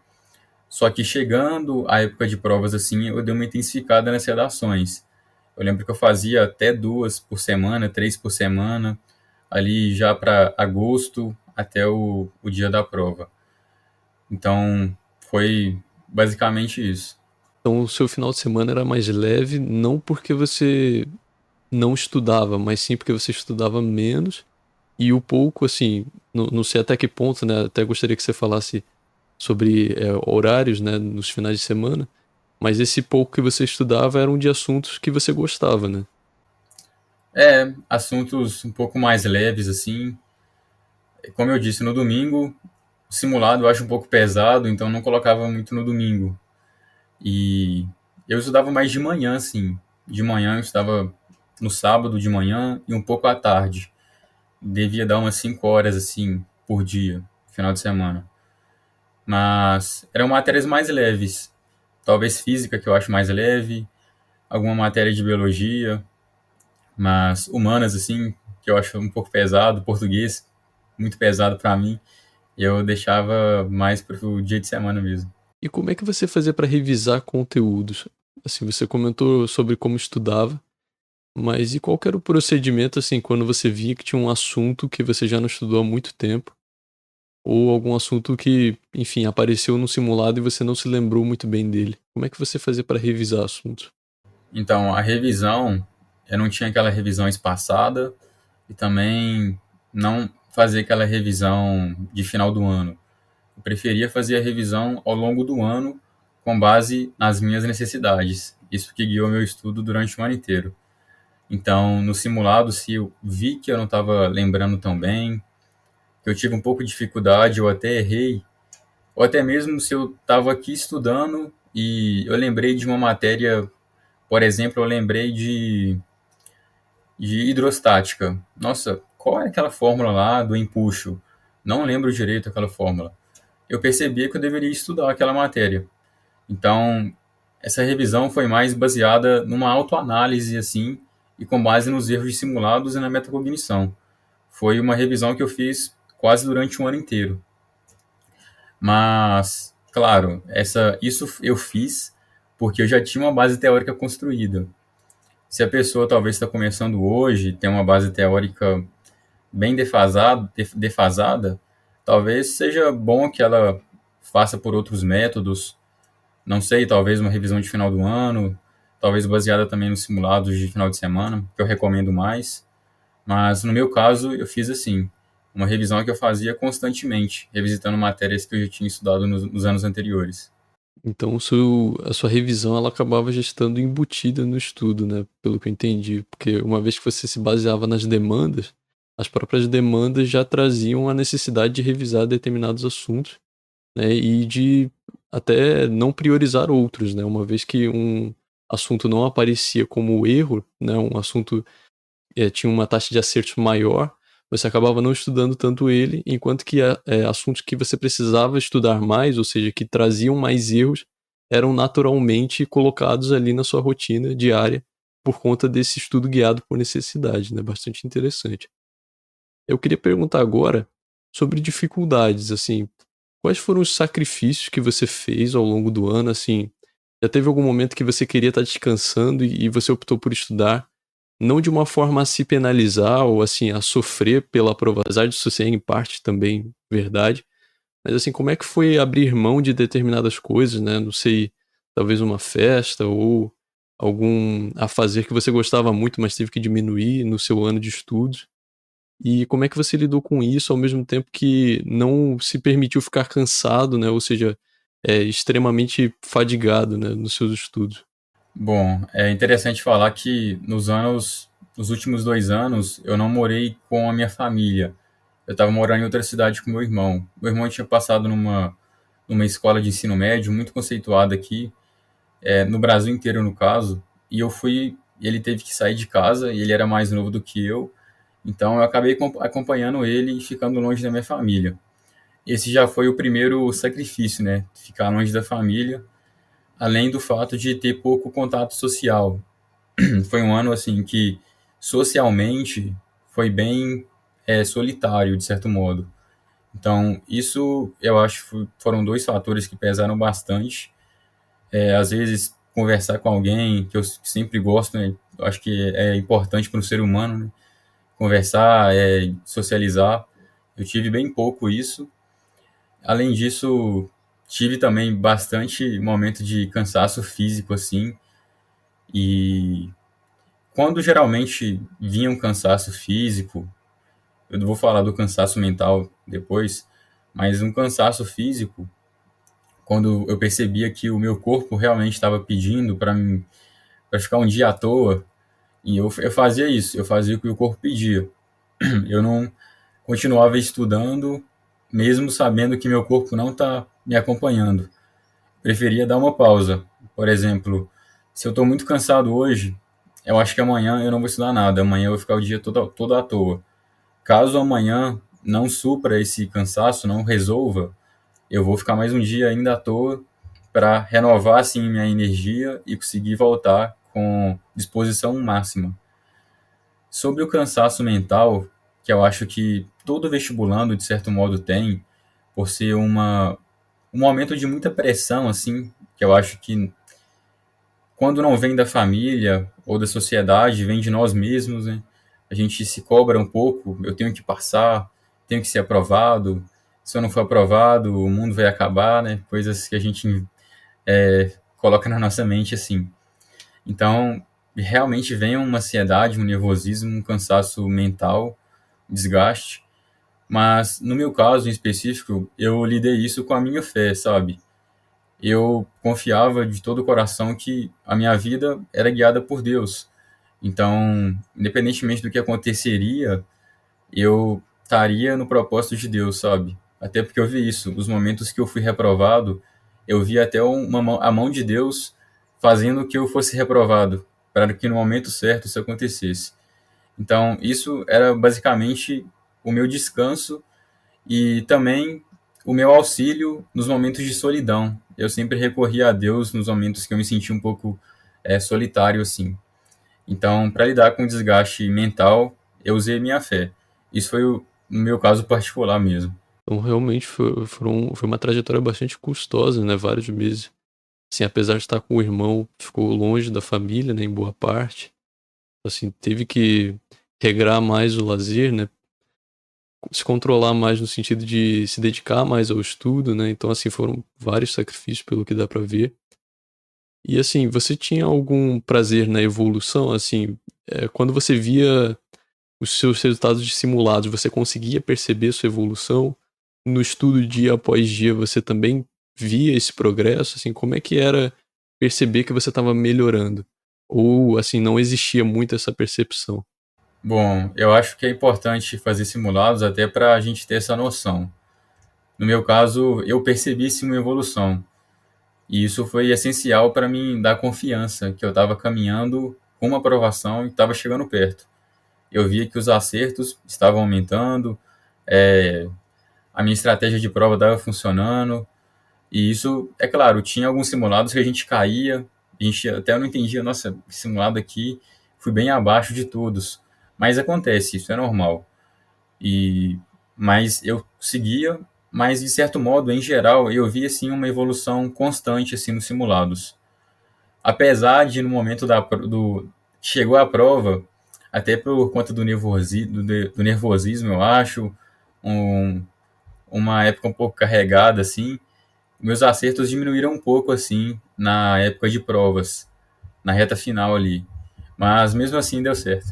S2: Só que chegando à época de provas assim, eu dei uma intensificada nas redações. Eu lembro que eu fazia até 2 por semana, 3 por semana, ali já para agosto até o dia da prova. Então, foi basicamente isso.
S1: Então, o seu final de semana era mais leve, não porque você não estudava, mas sim porque você estudava menos e o pouco, assim, não sei até que ponto, né? Até gostaria que você falasse sobre horários, né, nos finais de semana. Mas esse pouco que você estudava eram de assuntos que você gostava, né?
S2: Assuntos um pouco mais leves, assim. Como eu disse, no domingo, o simulado eu acho um pouco pesado, então não colocava muito no domingo. E eu estudava mais de manhã, assim. De manhã eu estudava no sábado de manhã e um pouco à tarde. Devia dar umas 5 horas, assim, por dia, final de semana. Mas eram matérias mais leves. Talvez física, que eu acho mais leve, alguma matéria de biologia, mas humanas, assim, que eu acho um pouco pesado, português, muito pesado para mim, eu deixava mais para o dia de semana mesmo.
S1: E como é que você fazia para revisar conteúdos? Assim, você comentou sobre como estudava, mas e qual que era o procedimento, assim, quando você via que tinha um assunto que você já não estudou há muito tempo, ou algum assunto que, enfim, apareceu no simulado e você não se lembrou muito bem dele? Como é que você fazia para revisar assuntos?
S2: Então, a revisão, eu não tinha aquela revisão espaçada e também não fazer aquela revisão de final do ano. Eu preferia fazer a revisão ao longo do ano com base nas minhas necessidades. Isso que guiou meu estudo durante o ano inteiro. Então, no simulado, se eu vi que eu não estava lembrando tão bem, que eu tive um pouco de dificuldade, ou até errei, ou até mesmo se eu estava aqui estudando e eu lembrei de uma matéria, por exemplo, eu lembrei de hidrostática. Nossa, qual é aquela fórmula lá do empuxo? Não lembro direito aquela fórmula. Eu percebia que eu deveria estudar aquela matéria. Então, essa revisão foi mais baseada numa autoanálise, assim, e com base nos erros de simulados e na metacognição. Foi uma revisão que eu fiz quase durante um ano inteiro. Mas, claro, isso eu fiz porque eu já tinha uma base teórica construída. Se a pessoa talvez está começando hoje, tem uma base teórica bem defasada, talvez seja bom que ela faça por outros métodos, não sei, talvez uma revisão de final do ano, talvez baseada também nos simulados de final de semana, que eu recomendo mais. Mas no meu caso, eu fiz assim, uma revisão que eu fazia constantemente, revisitando matérias que eu já tinha estudado nos anos anteriores.
S1: Então, a sua revisão ela acabava já estando embutida no estudo, né? Pelo que eu entendi. Porque uma vez que você se baseava nas demandas, as próprias demandas já traziam a necessidade de revisar determinados assuntos, né? E de até não priorizar outros, né? Uma vez que um assunto não aparecia como erro, né? Um assunto tinha uma taxa de acerto maior, você acabava não estudando tanto ele, enquanto que assuntos que você precisava estudar mais, ou seja, que traziam mais erros, eram naturalmente colocados ali na sua rotina diária por conta desse estudo guiado por necessidade, né? Bastante interessante. Eu queria perguntar agora sobre dificuldades, assim, quais foram os sacrifícios que você fez ao longo do ano, assim, já teve algum momento que você queria estar descansando e você optou por estudar, não de uma forma a se penalizar ou assim, a sofrer pela aprovação, apesar disso ser em parte também verdade, mas assim, como é que foi abrir mão de determinadas coisas, né? Não sei, talvez uma festa ou algum afazer que você gostava muito, mas teve que diminuir no seu ano de estudos. E como é que você lidou com isso, ao mesmo tempo que não se permitiu ficar cansado, né, ou seja, extremamente fadigado, né, nos seus estudos?
S2: Bom, é interessante falar que nos últimos 2 anos, eu não morei com a minha família. Eu estava morando em outra cidade com meu irmão. Meu irmão tinha passado numa escola de ensino médio muito conceituada aqui, no Brasil inteiro, no caso, e eu fui, ele teve que sair de casa, e ele era mais novo do que eu, então eu acabei acompanhando ele e ficando longe da minha família. Esse já foi o primeiro sacrifício, né? Ficar longe da família, além do fato de ter pouco contato social. Foi um ano assim que socialmente foi bem solitário de certo modo. Então isso eu acho que foram dois fatores que pesaram bastante. Às vezes conversar com alguém que eu sempre gosto, né? Eu acho que é importante para o ser humano, né? Conversar, socializar. Eu tive bem pouco isso. Além disso, tive também bastante momento de cansaço físico assim. E quando geralmente vinha um cansaço físico, eu vou falar do cansaço mental depois, mas um cansaço físico, quando eu percebia que o meu corpo realmente estava pedindo para ficar um dia à toa, e eu fazia isso, eu fazia o que o corpo pedia. Eu não continuava estudando, mesmo sabendo que meu corpo não está me acompanhando. Preferia dar uma pausa. Por exemplo, se eu estou muito cansado hoje, eu acho que amanhã eu não vou estudar nada, amanhã eu vou ficar o dia todo à toa. Caso amanhã não supra esse cansaço, não resolva, eu vou ficar mais um dia ainda à toa para renovar assim minha energia e conseguir voltar com disposição máxima. Sobre o cansaço mental, que eu acho que todo vestibulando de certo modo tem, por ser um momento de muita pressão assim, que eu acho que quando não vem da família ou da sociedade, vem de nós mesmos, né? A gente se cobra um pouco, eu tenho que passar, tenho que ser aprovado, se eu não for aprovado, o mundo vai acabar, né? Coisas que a gente coloca na nossa mente assim. Então, realmente vem uma ansiedade, um nervosismo, um cansaço mental, desgaste. Mas, no meu caso em específico, eu lidei isso com a minha fé, sabe? Eu confiava de todo o coração que a minha vida era guiada por Deus. Então, independentemente do que aconteceria, eu estaria no propósito de Deus, sabe? Até porque eu vi isso, os momentos que eu fui reprovado, eu vi até a mão de Deus fazendo que eu fosse reprovado, para que no momento certo isso acontecesse. Então, isso era basicamente o meu descanso e também o meu auxílio nos momentos de solidão. Eu sempre recorria a Deus nos momentos que eu me sentia um pouco solitário, assim. Então, para lidar com o desgaste mental, eu usei minha fé. Isso foi no meu caso particular mesmo.
S1: Então realmente foi uma trajetória bastante custosa, né, vários meses. Assim, apesar de estar com o irmão, ficou longe da família, né, em boa parte. Assim, teve que regrar mais o lazer, né, se controlar mais no sentido de se dedicar mais ao estudo, né, então assim, foram vários sacrifícios pelo que dá pra ver. E assim, você tinha algum prazer na evolução, assim, quando você via os seus resultados de simulados, você conseguia perceber sua evolução? No estudo dia após dia, você também via esse progresso? Assim, como é que era perceber que você estava melhorando? Ou, assim, não existia muito essa percepção?
S2: Bom, eu acho que é importante fazer simulados até para a gente ter essa noção. No meu caso, eu percebi sim uma evolução. E isso foi essencial para mim dar confiança que eu estava caminhando com uma aprovação e estava chegando perto. Eu via que os acertos estavam aumentando, a minha estratégia de prova estava funcionando. E isso, é claro, tinha alguns simulados que a gente caía, a gente até não entendia, nossa, esse simulado aqui fui bem abaixo de todos. Mas acontece, isso é normal. E mas eu seguia, mas de certo modo, em geral, eu via assim uma evolução constante assim nos simulados. Apesar de no momento do chegou a prova, até por conta do nervosismo, eu acho, um, uma época um pouco carregada assim, meus acertos diminuíram um pouco assim na época de provas, na reta final ali. Mas mesmo assim deu certo.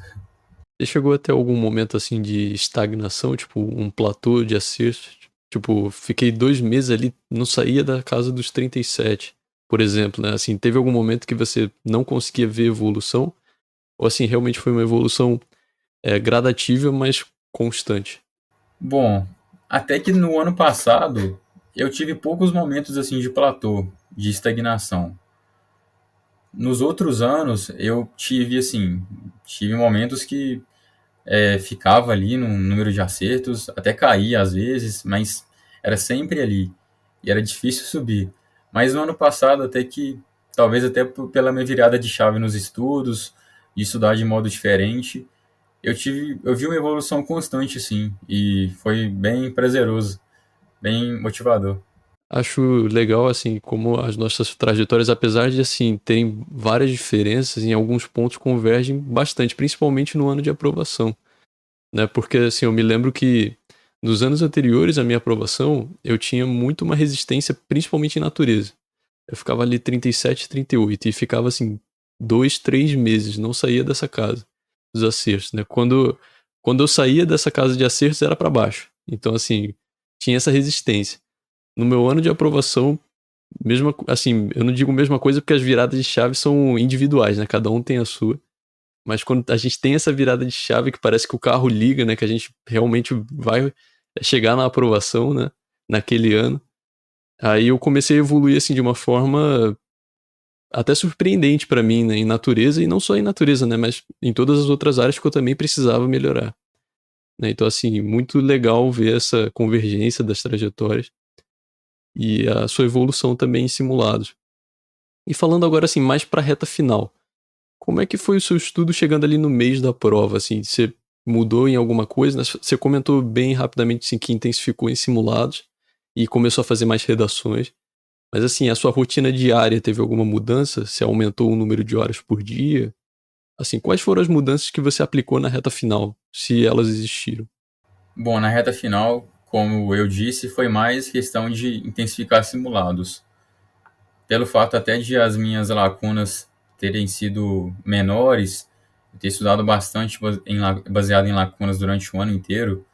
S1: Você chegou a ter algum momento, assim, de estagnação, tipo, um platô de acertos? Tipo, fiquei 2 meses ali, não saía da casa dos 37, por exemplo, né? Assim, teve algum momento que você não conseguia ver evolução? Ou, assim, realmente foi uma evolução, gradativa, mas constante?
S2: Bom, até que no ano passado eu tive poucos momentos assim de platô, de estagnação. Nos outros anos eu tive momentos que ficava ali no número de acertos, até caía às vezes, mas era sempre ali e era difícil subir. Mas no ano passado até que talvez até pela minha virada de chave nos estudos, de estudar de modo diferente, eu vi uma evolução constante assim e foi bem prazeroso, bem motivador.
S1: Acho legal, assim, como as nossas trajetórias, apesar de, assim, terem várias diferenças, em alguns pontos convergem bastante, principalmente no ano de aprovação, né? Porque, assim, eu me lembro que nos anos anteriores à minha aprovação, eu tinha muito uma resistência, principalmente em natureza. Eu ficava ali 37, 38 e ficava, assim, 2, 3 meses, não saía dessa casa dos acertos, né? Quando eu saía dessa casa de acertos, era para baixo. Então, assim, tinha essa resistência. No meu ano de aprovação, assim, eu não digo mesma coisa porque as viradas de chave são individuais, né? Cada um tem a sua. Mas quando a gente tem essa virada de chave que parece que o carro liga, né? Que a gente realmente vai chegar na aprovação, né? Naquele ano. Aí eu comecei a evoluir assim de uma forma até surpreendente pra mim, né? Em natureza, e não só em natureza, né? Mas em todas as outras áreas que eu também precisava melhorar. Né? Então, assim, muito legal ver essa convergência das trajetórias e a sua evolução também em simulados. E falando agora, assim, mais pra reta final. Como é que foi o seu estudo chegando ali no mês da prova, assim? Você mudou em alguma coisa, né? Você comentou bem rapidamente, assim, que intensificou em simulados e começou a fazer mais redações. Mas, assim, a sua rotina diária teve alguma mudança? Você aumentou o número de horas por dia? Assim, quais foram as mudanças que você aplicou na reta final, se elas existiram?
S2: Bom, na reta final, como eu disse, foi mais questão de intensificar simulados. Pelo fato até de as minhas lacunas terem sido menores, eu ter estudado bastante baseado em lacunas durante o ano inteiro,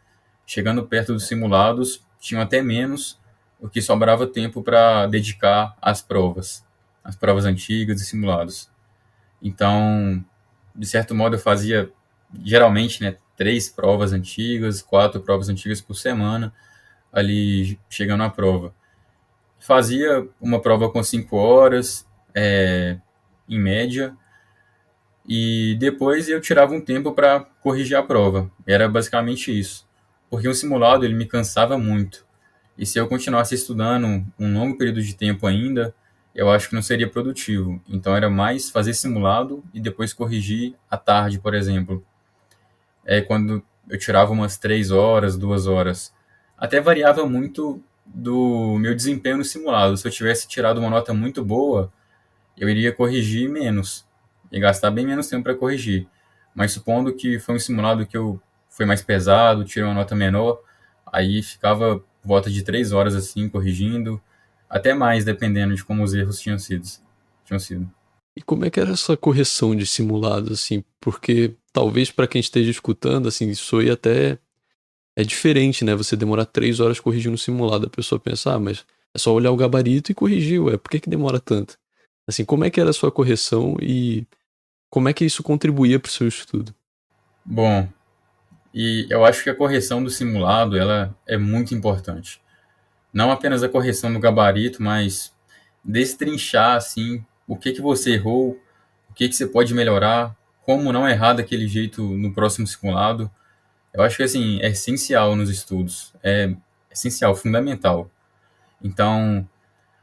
S2: chegando perto dos simulados, tinham até menos, o que sobrava tempo para dedicar às provas antigas e simulados. Então, de certo modo, eu fazia geralmente, né, 3 provas antigas, 4 provas antigas por semana, ali chegando à prova. Fazia uma prova com 5 horas, em média, e depois eu tirava um tempo para corrigir a prova. Era basicamente isso. Porque o simulado ele me cansava muito. E se eu continuasse estudando um longo período de tempo ainda, eu acho que não seria produtivo. Então era mais fazer simulado e depois corrigir à tarde, por exemplo. É quando eu tirava umas 3 horas, 2 horas. Até variava muito do meu desempenho no simulado. Se eu tivesse tirado uma nota muito boa, eu iria corrigir menos e gastar bem menos tempo para corrigir. Mas supondo que foi um simulado que eu foi mais pesado, tirei uma nota menor, aí ficava volta de 3 horas assim corrigindo, até mais dependendo de como os erros tinham sido.
S1: E como é que era essa correção de simulados, assim? Porque talvez para quem esteja escutando, assim, isso aí até é diferente, né? Você demorar 3 horas corrigindo um simulado. A pessoa pensa, ah, mas é só olhar o gabarito e corrigir, ué. Por que que demora tanto? Assim, como é que era a sua correção e como é que isso contribuía para o seu estudo?
S2: Bom, e eu acho que a correção do simulado ela é muito importante. Não apenas a correção do gabarito, mas destrinchar assim o que que você errou, o que que você pode melhorar, como não errar daquele jeito no próximo simulado. Eu acho que assim é essencial nos estudos, é essencial, fundamental. Então,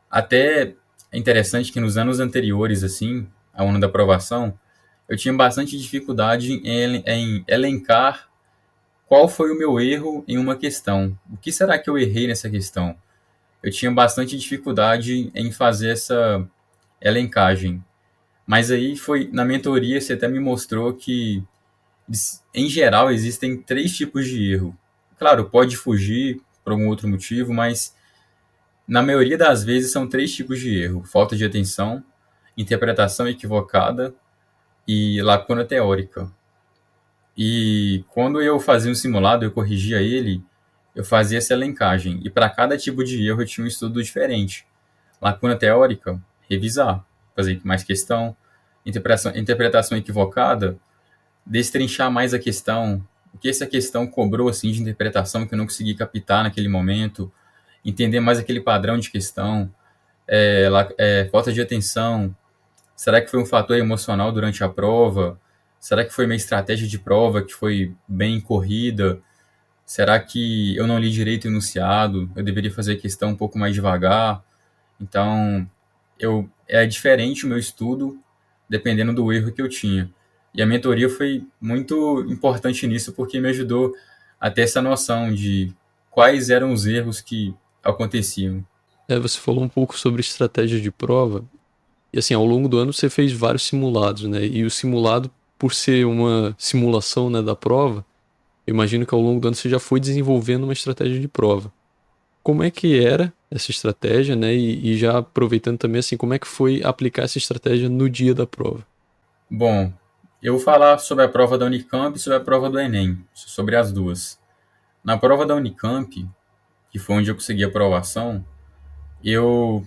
S2: até é interessante que nos anos anteriores assim, ao ano da aprovação, eu tinha bastante dificuldade em elencar qual foi o meu erro em uma questão. O que será que eu errei nessa questão? Eu tinha bastante dificuldade em fazer essa elencagem. Mas aí foi na mentoria você até me mostrou que em geral existem 3 tipos de erro. Claro, pode fugir por algum outro motivo, mas na maioria das vezes são 3 tipos de erro: falta de atenção, interpretação equivocada e lacuna teórica. E quando eu fazia um simulado, eu corrigia ele, eu fazia essa elencagem. E para cada tipo de erro eu tinha um estudo diferente. Lacuna teórica, revisar, fazer mais questão. Interpretação equivocada, destrinchar mais a questão. O que essa questão cobrou assim de interpretação que eu não consegui captar naquele momento. Entender mais aquele padrão de questão. Falta de atenção. Será que foi um fator emocional durante a prova? Será que foi minha estratégia de prova que foi bem corrida? Será que eu não li direito o enunciado? Eu deveria fazer a questão um pouco mais devagar? Então, é diferente o meu estudo dependendo do erro que eu tinha. E a mentoria foi muito importante nisso porque me ajudou a ter essa noção de quais eram os erros que aconteciam.
S1: Você falou um pouco sobre estratégia de prova. E assim, ao longo do ano você fez vários simulados, né? E o simulado, por ser uma simulação, né, da prova, eu imagino que ao longo do ano você já foi desenvolvendo uma estratégia de prova. Como é que era essa estratégia, né? E já aproveitando também, assim, como é que foi aplicar essa estratégia no dia da prova?
S2: Bom, eu vou falar sobre a prova da Unicamp e sobre a prova do Enem, sobre as duas. Na prova da Unicamp, que foi onde eu consegui a aprovação, eu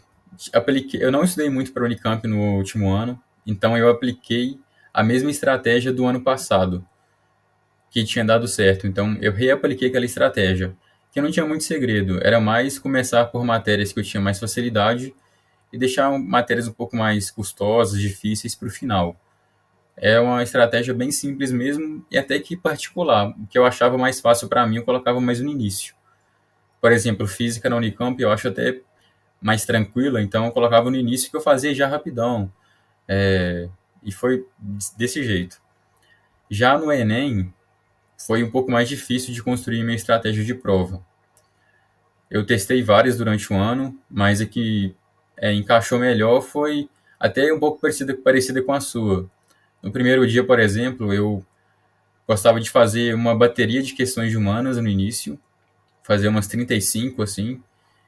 S2: eu não estudei muito para a Unicamp no último ano, então eu apliquei a mesma estratégia do ano passado, que tinha dado certo. Então eu reapliquei aquela estratégia, que não tinha muito segredo, era mais começar por matérias que eu tinha mais facilidade e deixar matérias um pouco mais custosas, difíceis para o final. É uma estratégia bem simples mesmo e até que particular. O que eu achava mais fácil para mim, eu colocava mais no início. Por exemplo, física na Unicamp eu acho até mais tranquila, então eu colocava no início que eu fazia já rapidão. E foi desse jeito. Já no Enem, foi um pouco mais difícil de construir minha estratégia de prova. Eu testei várias durante o ano, mas a que encaixou melhor foi até um pouco parecida com a sua. No primeiro dia, por exemplo, eu gostava de fazer uma bateria de questões de humanas no início, fazer umas 35 assim,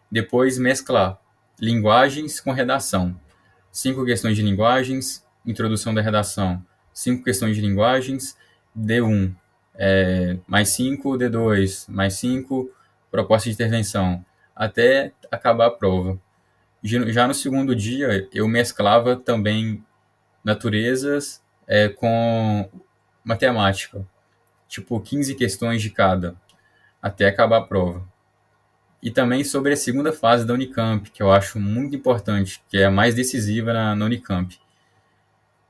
S2: depois mesclar linguagens com redação. 5 questões de linguagens, introdução da redação. 5 questões de linguagens, D1, mais 5, D2, mais 5, proposta de intervenção, até acabar a prova. Já no segundo dia, eu mesclava também naturezas com matemática, tipo 15 questões de cada, até acabar a prova. E também sobre a segunda fase da Unicamp, que eu acho muito importante, que é a mais decisiva na Unicamp,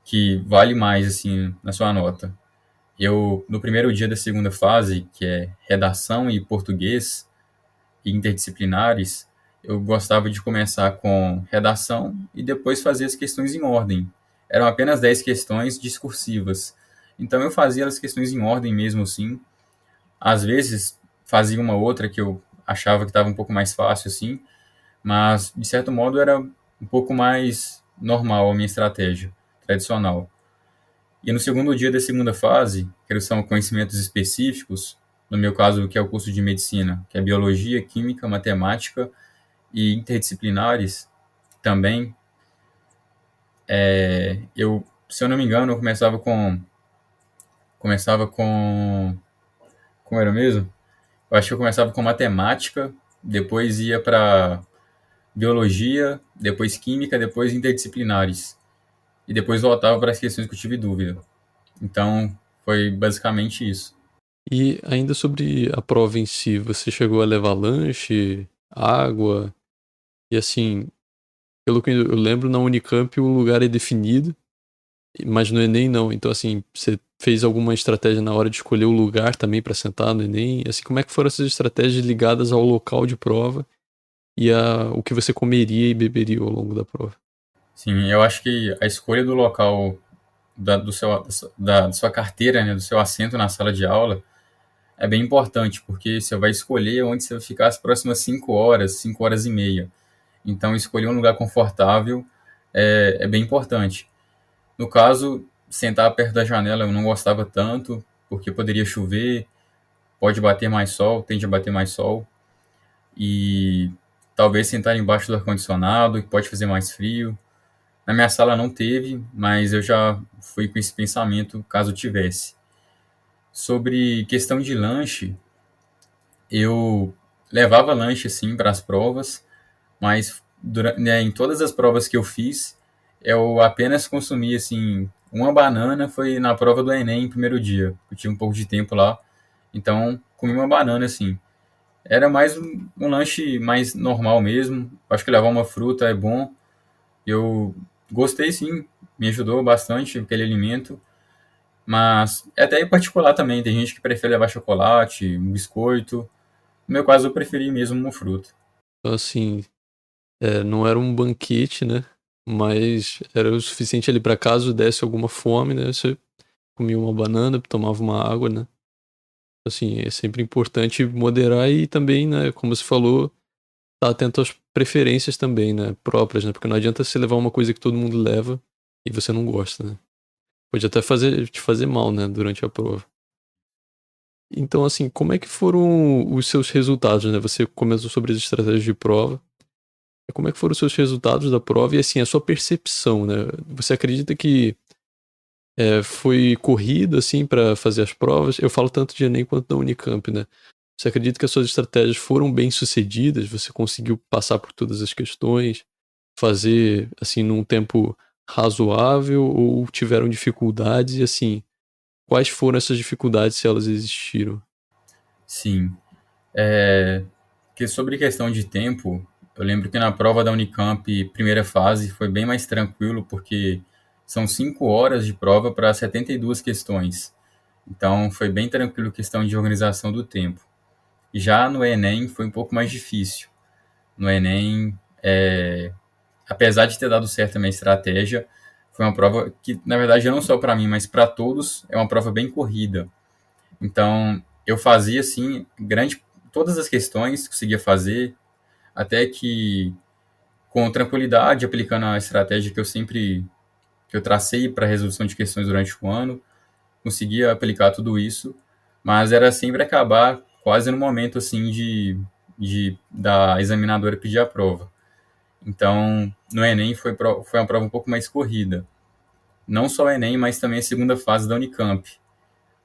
S2: que vale mais assim na sua nota. Eu no primeiro dia da segunda fase, que é redação e português e interdisciplinares, eu gostava de começar com redação e depois fazer as questões em ordem. Eram apenas 10 questões discursivas. Então eu fazia as questões em ordem mesmo assim. Às vezes fazia uma outra que eu achava que estava um pouco mais fácil assim, mas de certo modo era um pouco mais normal a minha estratégia tradicional. E no segundo dia da segunda fase, que são conhecimentos específicos, no meu caso, que é o curso de medicina, que é biologia, química, matemática e interdisciplinares também, se eu não me engano, eu começava com, como era mesmo? Eu acho que eu começava com matemática, depois ia para biologia, depois química, depois interdisciplinares. E depois voltava para as questões que eu tive dúvida. Então, foi basicamente isso.
S1: E ainda sobre a prova em si, você chegou a levar lanche, água, e assim, pelo que eu lembro, na Unicamp o lugar é definido, mas no Enem não. Então, assim, você fez alguma estratégia na hora de escolher o lugar também para sentar no Enem? Assim, como é que foram essas estratégias ligadas ao local de prova e o que você comeria e beberia ao longo da prova?
S2: Sim, eu acho que a escolha do local da sua carteira, né, do seu assento na sala de aula, é bem importante, porque você vai escolher onde você vai ficar as próximas 5 horas, 5 horas e meia. Então, escolher um lugar confortável é bem importante. No caso, sentar perto da janela eu não gostava tanto, porque poderia chover, pode bater mais sol, tende a bater mais sol, e talvez sentar embaixo do ar-condicionado, que pode fazer mais frio. Na minha sala não teve, mas eu já fui com esse pensamento caso tivesse. Sobre questão de lanche, eu levava lanche sim para as provas, mas em todas as provas que eu fiz, eu apenas consumi assim uma banana. Foi na prova do Enem, primeiro dia. Eu tive um pouco de tempo lá, então comi uma banana assim. Era mais um lanche mais normal mesmo. Acho que levar uma fruta é bom. Eu gostei sim, me ajudou bastante aquele alimento. Mas é até em particular também, tem gente que prefere levar chocolate, um biscoito. No meu caso, eu preferi mesmo uma fruta.
S1: Então, assim, não era um banquete, né? Mas era o suficiente ali para caso desse alguma fome, né? Você comia uma banana, tomava uma água, né? Assim, é sempre importante moderar e também, né, como você falou, estar atento às preferências também, né, próprias, né? Porque não adianta você levar uma coisa que todo mundo leva e você não gosta, né? Pode até te fazer mal, né, durante a prova. Então, assim, como é que foram os seus resultados, né? Você comentou sobre as estratégias de prova. Como é que foram os seus resultados da prova e, assim, a sua percepção, né? Você acredita que foi corrido, assim, para fazer as provas? Eu falo tanto de Enem quanto da Unicamp, né? Você acredita que as suas estratégias foram bem sucedidas? Você conseguiu passar por todas as questões? fazer, assim, num tempo razoável ou tiveram dificuldades? E, assim, quais foram essas dificuldades, se elas existiram?
S2: Sim. Que sobre questão de tempo, eu lembro que na prova da Unicamp, primeira fase, foi bem mais tranquilo, porque são 5 horas de prova para 72 questões. Então, foi bem tranquilo questão de organização do tempo. Já no Enem, foi um pouco mais difícil. No Enem, apesar de ter dado certo a minha estratégia, foi uma prova que, na verdade, não só para mim, mas para todos, é uma prova bem corrida. Então, eu fazia, assim, todas as questões, conseguia fazer, até que com tranquilidade, aplicando a estratégia que eu tracei para a resolução de questões durante o ano, conseguia aplicar tudo isso, mas era sempre acabar quase no momento assim de da examinadora pedir a prova. Então, no Enem foi uma prova um pouco mais corrida. Não só o Enem, mas também a segunda fase da Unicamp.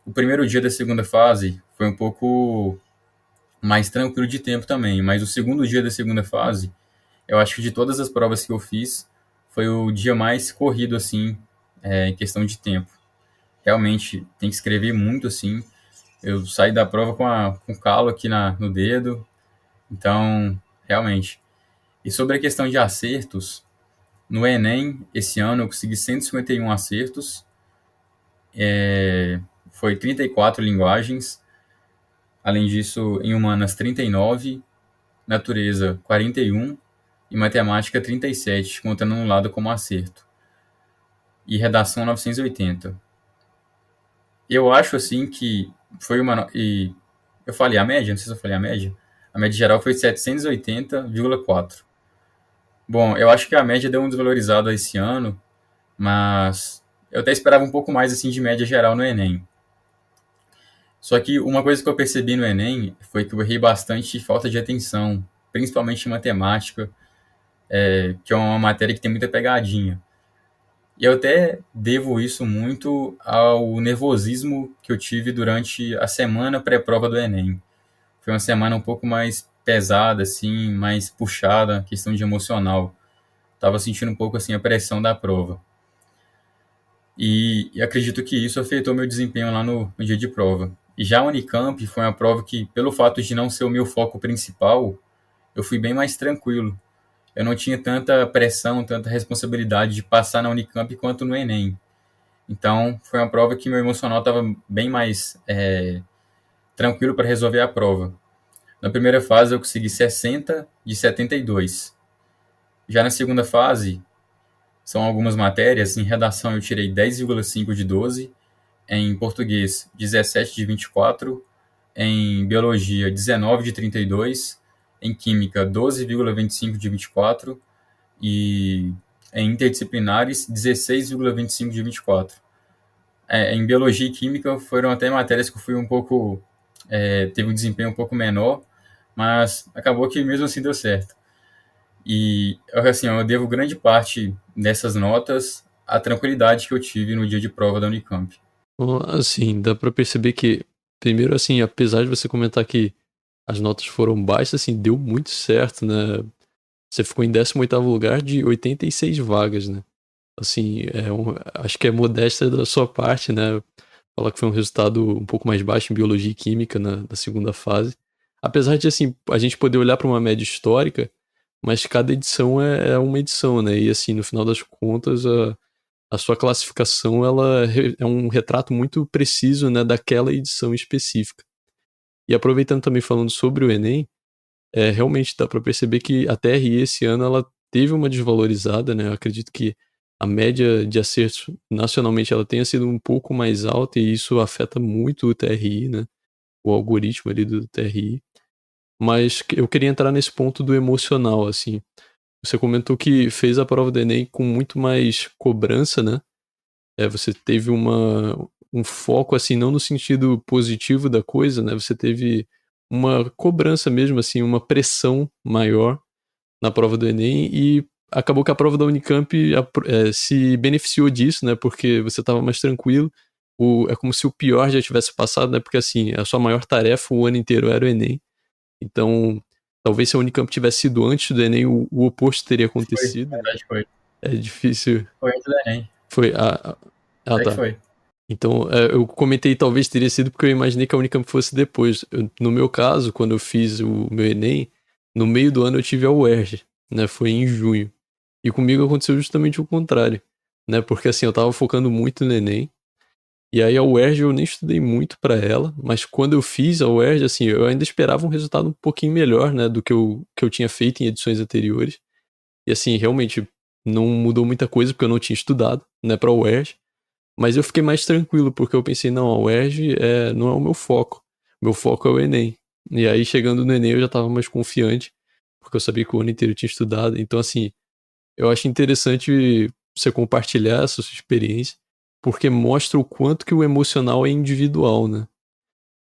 S2: O primeiro dia da segunda fase foi um pouco mais tranquilo de tempo também, mas o segundo dia da segunda fase, eu acho que de todas as provas que eu fiz, foi o dia mais corrido, assim, em questão de tempo. Realmente, tem que escrever muito, assim. Eu saí da prova com calo aqui no dedo. Então, realmente. E sobre a questão de acertos, no Enem, esse ano, eu consegui 151 acertos. Foi 34 linguagens. Além disso, em humanas, 39, natureza, 41 e matemática, 37, contando um lado como acerto. E redação 980. Eu acho assim que foi e eu falei a média, não sei se eu falei a média. A média geral foi 780,4. Bom, eu acho que a média deu um desvalorizado esse ano, mas eu até esperava um pouco mais assim de média geral no Enem. Só que uma coisa que eu percebi no Enem foi que eu errei bastante falta de atenção, principalmente em matemática, que é uma matéria que tem muita pegadinha. E eu até devo isso muito ao nervosismo que eu tive durante a semana pré-prova do Enem. Foi uma semana um pouco mais pesada, assim, mais puxada, questão de emocional. Tava sentindo um pouco, assim, a pressão da prova. E acredito que isso afetou meu desempenho lá no dia de prova. E já a Unicamp foi uma prova que, pelo fato de não ser o meu foco principal, eu fui bem mais tranquilo. Eu não tinha tanta pressão, tanta responsabilidade de passar na Unicamp quanto no Enem. Então, foi uma prova que meu emocional estava bem mais tranquilo para resolver a prova. Na primeira fase, eu consegui 60 de 72. Já na segunda fase, são algumas matérias. Em redação, eu tirei 10,5 de 12. Em português, 17 de 24. Em biologia, 19 de 32. Em química, 12,25 de 24. E em interdisciplinares, 16,25 de 24. Em biologia e química foram até matérias que eu fui um pouco, teve um desempenho um pouco menor, mas acabou que mesmo assim deu certo. E assim, eu devo grande parte dessas notas à tranquilidade que eu tive no dia de prova da Unicamp.
S1: Bom, assim, dá pra perceber que, primeiro, assim, apesar de você comentar que as notas foram baixas, assim, deu muito certo, né? Você ficou em 18º lugar de 86 vagas, né? Assim, acho que é modesta da sua parte, né? Falar que foi um resultado um pouco mais baixo em biologia e química na segunda fase. Apesar de, assim, a gente poder olhar para uma média histórica, mas cada edição é uma edição, né? E, assim, no final das contas, a sua classificação ela é um retrato muito preciso, né, daquela edição específica. E aproveitando também falando sobre o Enem, realmente dá para perceber que a TRI esse ano ela teve uma desvalorizada, né? Eu acredito que a média de acertos nacionalmente ela tenha sido um pouco mais alta e isso afeta muito o TRI, né? O algoritmo ali do TRI. Mas eu queria entrar nesse ponto do emocional, assim. Você comentou que fez a prova do Enem com muito mais cobrança, né? Você teve um foco, assim, não no sentido positivo da coisa, né? Você teve uma cobrança mesmo, assim, uma pressão maior na prova do Enem e acabou que a prova da Unicamp se beneficiou disso, né? Porque você estava mais tranquilo. É como se o pior já tivesse passado, né? Porque, assim, a sua maior tarefa o ano inteiro era o Enem. Então, talvez se a Unicamp tivesse sido antes do Enem, o oposto teria
S2: Foi, na
S1: acontecido, né?
S2: verdade foi.
S1: É difícil.
S2: Foi antes do Enem.
S1: Foi.
S2: Até que
S1: Tá.
S2: foi.
S1: Então, eu comentei talvez teria sido porque eu imaginei que a Unicamp fosse depois. No meu caso, quando eu fiz o meu Enem, no meio do ano eu tive a UERJ, né? Foi em junho. E comigo aconteceu justamente o contrário, né? Porque assim, eu tava focando muito no Enem. E aí a UERJ eu nem estudei muito pra ela, mas quando eu fiz a UERJ, assim, eu ainda esperava um resultado um pouquinho melhor, né, do que eu tinha feito em edições anteriores. E assim, realmente não mudou muita coisa porque eu não tinha estudado, né, pra UERJ. Mas eu fiquei mais tranquilo porque eu pensei, não, a UERJ não é o meu foco. Meu foco é o Enem. E aí chegando no Enem eu já tava mais confiante, porque eu sabia que o ano inteiro eu tinha estudado. Então assim, eu acho interessante você compartilhar essa sua experiência, porque mostra o quanto que o emocional é individual, né?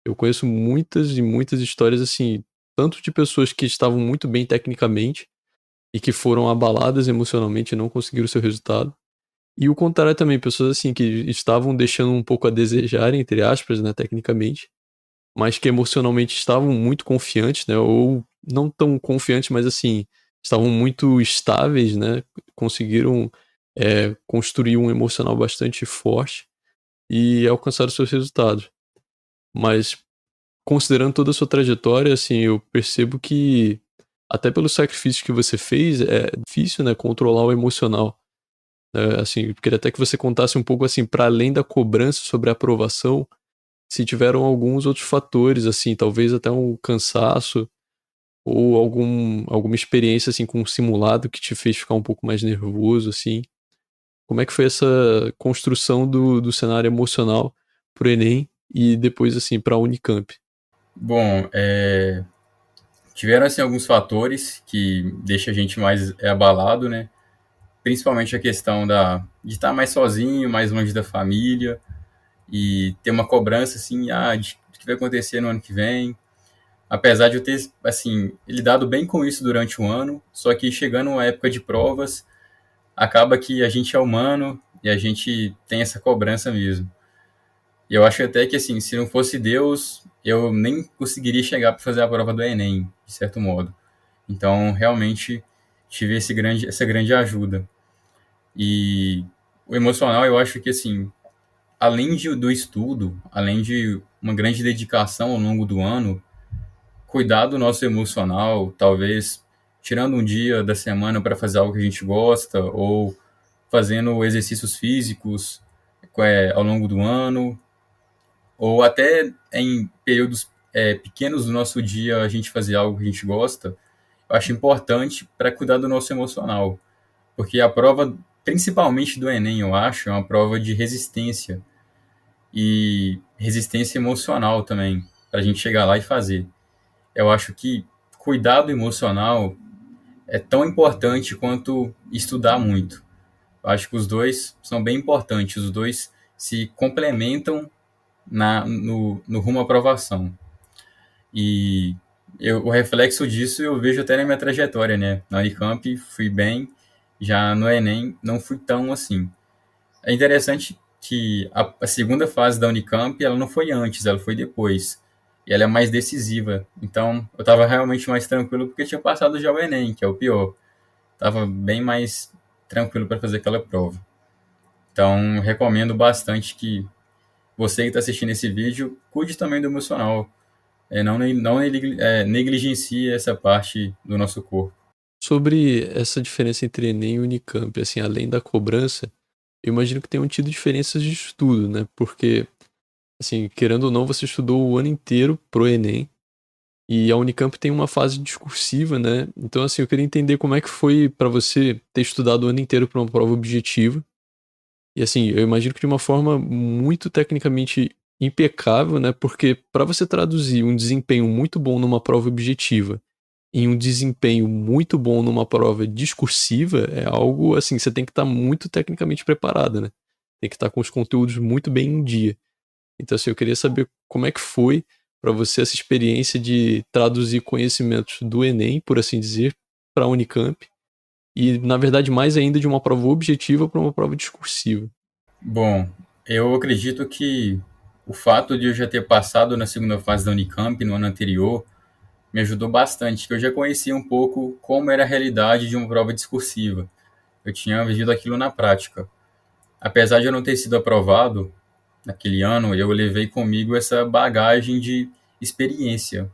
S1: Eu conheço muitas e muitas histórias assim, tanto de pessoas que estavam muito bem tecnicamente e que foram abaladas emocionalmente e não conseguiram o seu resultado. E o contrário também, pessoas assim que estavam deixando um pouco a desejar, entre aspas, né, tecnicamente, mas que emocionalmente estavam muito confiantes, né, ou não tão confiantes, mas assim, estavam muito estáveis, né, conseguiram construir um emocional bastante forte e alcançaram seus resultados. Mas considerando toda a sua trajetória, assim, eu percebo que até pelo sacrifício que você fez, é difícil, né, controlar o emocional. Assim, eu queria até que você contasse um pouco, assim, para além da cobrança sobre a aprovação, se tiveram alguns outros fatores, assim, talvez até um cansaço ou alguma experiência, assim, com um simulado que te fez ficar um pouco mais nervoso, assim. Como é que foi essa construção do cenário emocional pro Enem e depois, assim, pra Unicamp?
S2: Bom, tiveram assim alguns fatores que deixam a gente mais abalado, né? Principalmente a questão de estar mais sozinho, mais longe da família e ter uma cobrança assim, de o que vai acontecer no ano que vem. Apesar de eu ter assim lidado bem com isso durante o ano, só que chegando a época de provas, acaba que a gente é humano e a gente tem essa cobrança mesmo. E eu acho até que assim, se não fosse Deus, eu nem conseguiria chegar para fazer a prova do Enem, de certo modo. Então, realmente tive essa grande ajuda. E o emocional, eu acho que assim, do estudo, além de uma grande dedicação ao longo do ano, cuidar do nosso emocional, talvez tirando um dia da semana para fazer algo que a gente gosta, ou fazendo exercícios físicos ao longo do ano, ou até em períodos pequenos do nosso dia a gente fazer algo que a gente gosta, eu acho importante para cuidar do nosso emocional. Porque a prova, principalmente do Enem, eu acho, é uma prova de resistência e resistência emocional também, para a gente chegar lá e fazer. Eu acho que cuidar do emocional é tão importante quanto estudar muito. Eu acho que os dois são bem importantes, os dois se complementam no rumo à aprovação. E o reflexo disso eu vejo até na minha trajetória, né? Na Unicamp fui bem, já no Enem não fui tão assim. É interessante que a segunda fase da Unicamp ela não foi antes, ela foi depois. E ela é mais decisiva. Então eu estava realmente mais tranquilo porque tinha passado já o Enem, que é o pior. Tava bem mais tranquilo para fazer aquela prova. Então recomendo bastante que você que está assistindo esse vídeo cuide também do emocional. Não negligencie essa parte do nosso corpo.
S1: Sobre essa diferença entre Enem e Unicamp, assim, além da cobrança, eu imagino que tenham tido diferenças de estudo, né? Porque, assim, querendo ou não, você estudou o ano inteiro pro Enem. E a Unicamp tem uma fase discursiva, né? Então, assim, eu queria entender como é que foi pra você ter estudado o ano inteiro pra uma prova objetiva. E, assim, eu imagino que de uma forma muito tecnicamente impecável, né? Porque pra você traduzir um desempenho muito bom numa prova objetiva em um desempenho muito bom numa prova discursiva é algo, assim, você tem que estar muito tecnicamente preparado, né? Tem que estar com os conteúdos muito bem em dia. Então, assim, eu queria saber como é que foi para você essa experiência de traduzir conhecimentos do Enem, por assim dizer, para a Unicamp, e, na verdade, mais ainda de uma prova objetiva para uma prova discursiva.
S2: Bom, eu acredito que o fato de eu já ter passado na segunda fase da Unicamp no ano anterior me ajudou bastante, que eu já conhecia um pouco como era a realidade de uma prova discursiva. Eu tinha vivido aquilo na prática. Apesar de eu não ter sido aprovado naquele ano, eu levei comigo essa bagagem de experiência.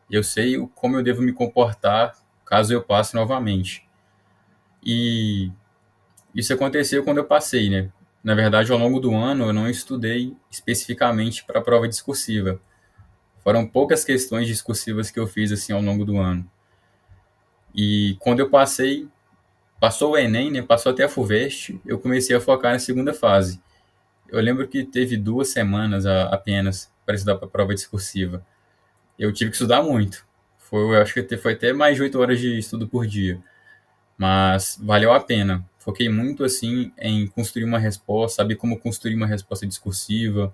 S2: Eu sei como eu devo me comportar caso eu passe novamente. E isso aconteceu quando eu passei, né? Na verdade, ao longo do ano, eu não estudei especificamente para a prova discursiva. Foram poucas questões discursivas que eu fiz assim ao longo do ano. E quando eu passei, passou o Enem, né? Passou até a FUVEST, eu comecei a focar na segunda fase. Eu lembro que teve 2 semanas apenas para estudar para a prova discursiva. Eu tive que estudar muito. Eu acho que foi até mais de 8 horas de estudo por dia. Mas valeu a pena. Foquei muito assim em construir uma resposta, saber como construir uma resposta discursiva,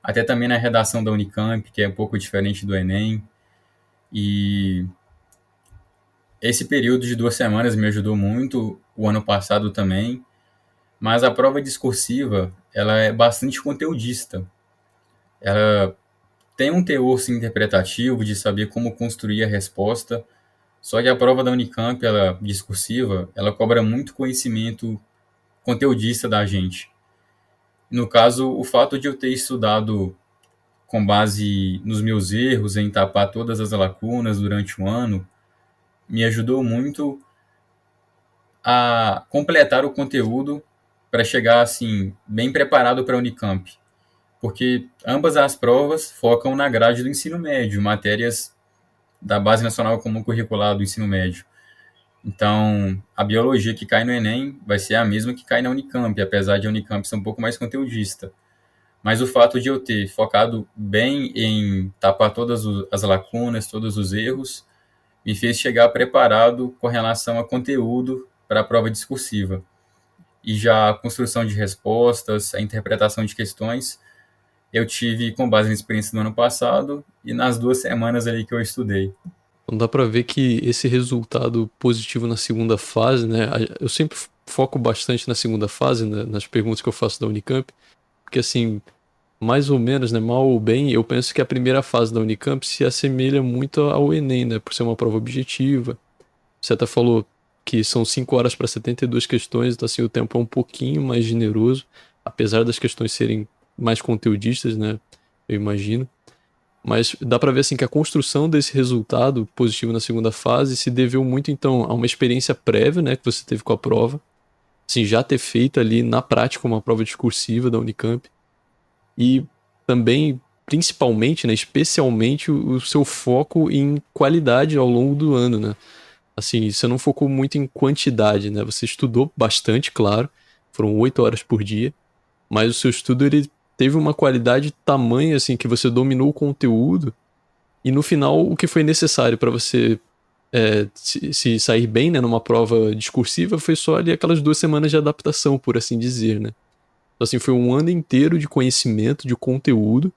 S2: até também na redação da Unicamp, que é um pouco diferente do Enem. E esse período de 2 semanas me ajudou muito, o ano passado também. Mas a prova discursiva, ela é bastante conteudista. Ela tem um teor sim, interpretativo de saber como construir a resposta, só que a prova da Unicamp, ela discursiva, ela cobra muito conhecimento conteudista da gente. No caso, o fato de eu ter estudado com base nos meus erros, em tapar todas as lacunas durante um ano, me ajudou muito a completar o conteúdo para chegar assim bem preparado para a Unicamp, porque ambas as provas focam na grade do ensino médio, matérias da Base Nacional Comum Curricular do ensino médio. Então, a biologia que cai no Enem vai ser a mesma que cai na Unicamp, apesar de a Unicamp ser um pouco mais conteudista. Mas o fato de eu ter focado bem em tapar todas as lacunas, todos os erros, me fez chegar preparado com relação a conteúdo para a prova discursiva. E já a construção de respostas, a interpretação de questões, eu tive com base na experiência do ano passado e nas 2 semanas ali que eu estudei.
S1: Então dá pra ver que esse resultado positivo na segunda fase, né? Eu sempre foco bastante na segunda fase, né, nas perguntas que eu faço da Unicamp, porque assim, mais ou menos, né, mal ou bem, eu penso que a primeira fase da Unicamp se assemelha muito ao Enem, né, por ser uma prova objetiva. Você até falou que são 5 horas para 72 questões, então assim, o tempo é um pouquinho mais generoso, apesar das questões serem mais conteudistas, né, eu imagino. Mas dá pra ver assim que a construção desse resultado positivo na segunda fase se deveu muito então a uma experiência prévia, né, que você teve com a prova, assim, já ter feito ali na prática uma prova discursiva da Unicamp e também principalmente, né, especialmente o seu foco em qualidade ao longo do ano, né? Assim, você não focou muito em quantidade, né? Você estudou bastante, claro, foram 8 horas por dia, mas o seu estudo ele teve uma qualidade tamanha assim que você dominou o conteúdo e no final, o que foi necessário para você se sair bem, né, numa prova discursiva foi só ali aquelas 2 semanas de adaptação, por assim dizer, né? Então, assim, foi um ano inteiro de conhecimento, de conteúdo,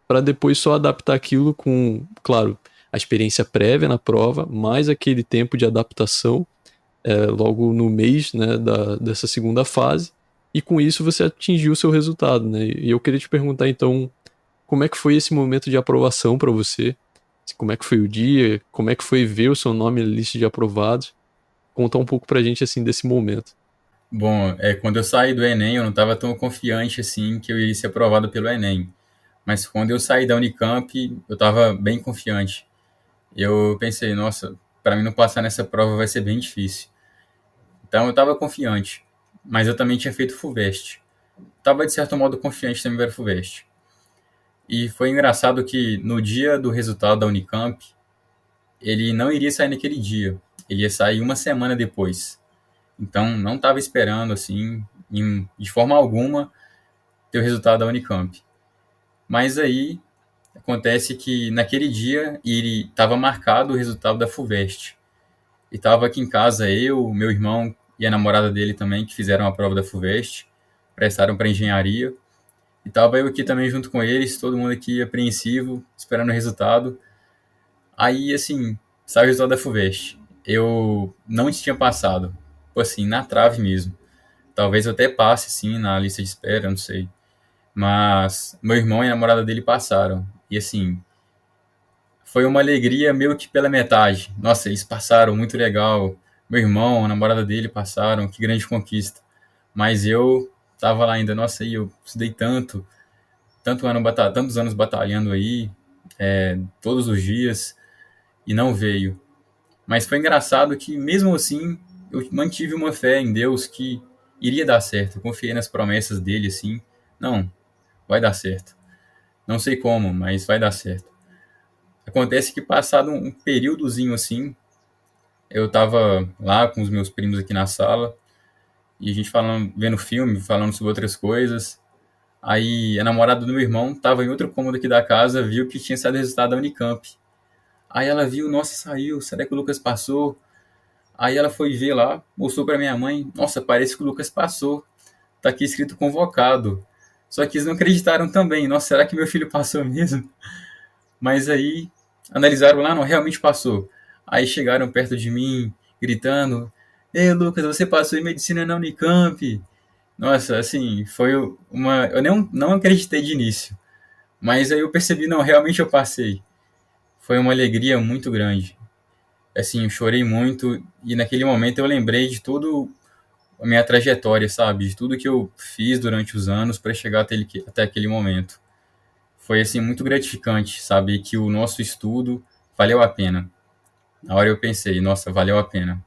S1: para depois só adaptar aquilo com, claro, a experiência prévia na prova, mais aquele tempo de adaptação logo no mês, né, dessa segunda fase, e com isso você atingiu o seu resultado, né? E eu queria te perguntar, então, como é que foi esse momento de aprovação para você? Como é que foi o dia? Como é que foi ver o seu nome na lista de aprovados? Contar um pouco pra gente, assim, desse momento.
S2: Bom, quando eu saí do Enem, eu não estava tão confiante assim que eu ia ser aprovado pelo Enem. Mas quando eu saí da Unicamp, eu estava bem confiante. Eu pensei, nossa, para mim não passar nessa prova vai ser bem difícil. Então eu estava confiante. Mas eu também tinha feito FUVEST. Estava de certo modo confiante também para FUVEST. E foi engraçado que no dia do resultado da Unicamp, ele não iria sair naquele dia. Ele ia sair uma semana depois. Então não estava esperando assim, de forma alguma, ter o resultado da Unicamp. Mas aí acontece que naquele dia ele estava marcado o resultado da FUVEST. E estava aqui em casa eu, meu irmão e a namorada dele também, que fizeram a prova da FUVEST, prestaram para engenharia. E estava eu aqui também junto com eles, todo mundo aqui apreensivo, esperando o resultado. Aí, assim, saiu o resultado da FUVEST. Eu não tinha passado. Tipo assim, na trave mesmo. Talvez eu até passe, assim, na lista de espera, não sei. Mas meu irmão e a namorada dele passaram. E, assim, foi uma alegria meio que pela metade. Nossa, eles passaram muito legal. Meu irmão, a namorada dele passaram, que grande conquista. Mas eu tava lá ainda, nossa, aí eu estudei tantos anos batalhando aí, todos os dias, e não veio. Mas foi engraçado que, mesmo assim, eu mantive uma fé em Deus que iria dar certo. Eu confiei nas promessas dele, assim, não, vai dar certo. Não sei como, mas vai dar certo. Acontece que passado um períodozinho assim, eu tava lá com os meus primos aqui na sala, e a gente falando, vendo filme, falando sobre outras coisas. Aí a namorada do meu irmão tava em outro cômodo aqui da casa, viu que tinha saído o resultado da Unicamp. Aí ela viu, nossa, saiu, será que o Lucas passou? Aí ela foi ver lá, mostrou pra minha mãe, nossa, parece que o Lucas passou. Tá aqui escrito convocado. Só que eles não acreditaram também, nossa, será que meu filho passou mesmo? Mas aí analisaram lá, não, realmente passou. Aí chegaram perto de mim, gritando: Ei, Lucas, você passou em medicina na Unicamp. Nossa, assim, foi uma. Eu não acreditei de início. Mas aí eu percebi, não, realmente eu passei. Foi uma alegria muito grande. Assim, eu chorei muito e naquele momento eu lembrei de toda a minha trajetória, sabe? De tudo que eu fiz durante os anos para chegar até aquele momento. Foi, assim, muito gratificante saber que o nosso estudo valeu a pena. Na hora eu pensei, nossa, valeu a pena.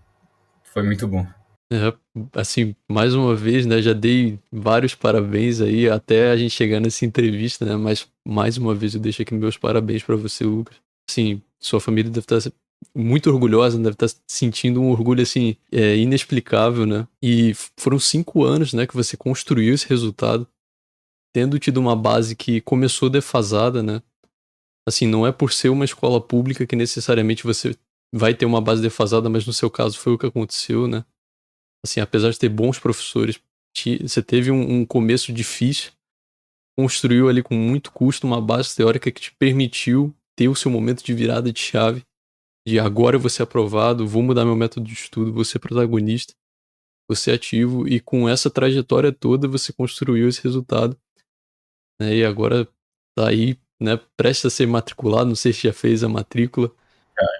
S2: Foi muito bom.
S1: É, assim, mais uma vez, né, já dei vários parabéns aí até a gente chegar nessa entrevista, né, mas mais uma vez eu deixo aqui meus parabéns pra você, Lucas. Assim, sua família deve estar muito orgulhosa, deve estar sentindo um orgulho, assim, inexplicável, né, e foram 5 anos, né, que você construiu esse resultado, tendo tido uma base que começou defasada, né, assim, não é por ser uma escola pública que necessariamente você vai ter uma base defasada, mas no seu caso foi o que aconteceu, né. Assim, apesar de ter bons professores, você teve um começo difícil, construiu ali com muito custo uma base teórica que te permitiu ter o seu momento de virada de chave, de agora eu vou ser aprovado, vou mudar meu método de estudo, vou ser protagonista, vou ser ativo, e com essa trajetória toda você construiu esse resultado, né, e agora tá aí, né, prestes a ser matriculado, não sei se já fez a matrícula,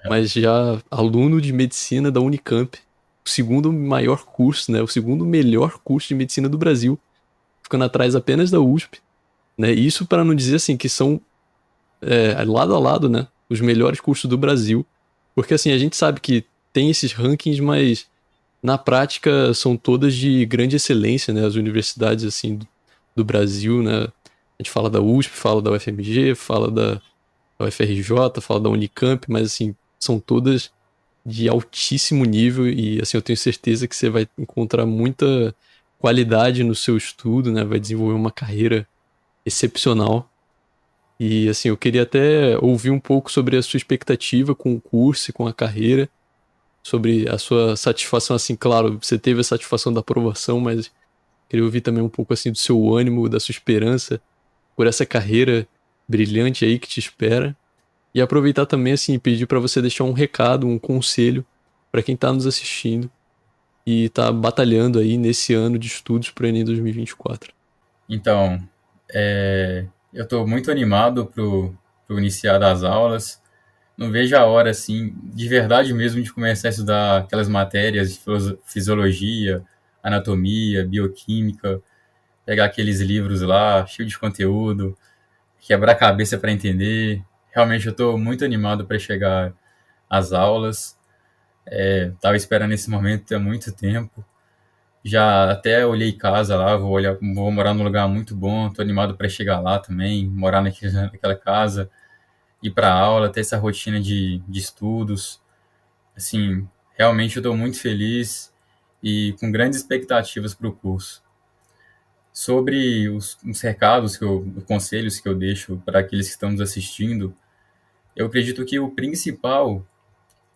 S1: mas já aluno de medicina da Unicamp, o segundo maior curso, né, o segundo melhor curso de medicina do Brasil, ficando atrás apenas da USP, né, isso para não dizer, assim, que são lado a lado, né, os melhores cursos do Brasil, porque, assim, a gente sabe que tem esses rankings, mas na prática são todas de grande excelência, né, as universidades, assim, do Brasil, né, a gente fala da USP, fala da UFMG, fala da UFRJ, fala da Unicamp, mas, assim, são todas de altíssimo nível e, assim, eu tenho certeza que você vai encontrar muita qualidade no seu estudo, né? Vai desenvolver uma carreira excepcional. E, assim, eu queria até ouvir um pouco sobre a sua expectativa com o curso e com a carreira, sobre a sua satisfação, assim, claro, você teve a satisfação da aprovação, mas queria ouvir também um pouco, assim, do seu ânimo, da sua esperança por essa carreira brilhante aí que te espera. E aproveitar também, assim, pedir para você deixar um recado, um conselho para quem tá nos assistindo e tá batalhando aí nesse ano de estudos para o Enem 2024.
S2: Então, eu estou muito animado pro iniciar das aulas. Não vejo a hora, assim, de verdade mesmo, de começar a estudar aquelas matérias de fisiologia, anatomia, bioquímica, pegar aqueles livros lá, cheio de conteúdo, quebrar a cabeça para entender. Realmente eu estou muito animado para chegar às aulas. Estava esperando esse momento há muito tempo. Já até olhei casa lá, vou morar num lugar muito bom, estou animado para chegar lá também, morar naquela casa, ir para aula, ter essa rotina de estudos. Assim, realmente eu estou muito feliz e com grandes expectativas para o curso. Sobre os recados, os conselhos que eu deixo para aqueles que estão nos assistindo, eu acredito que o principal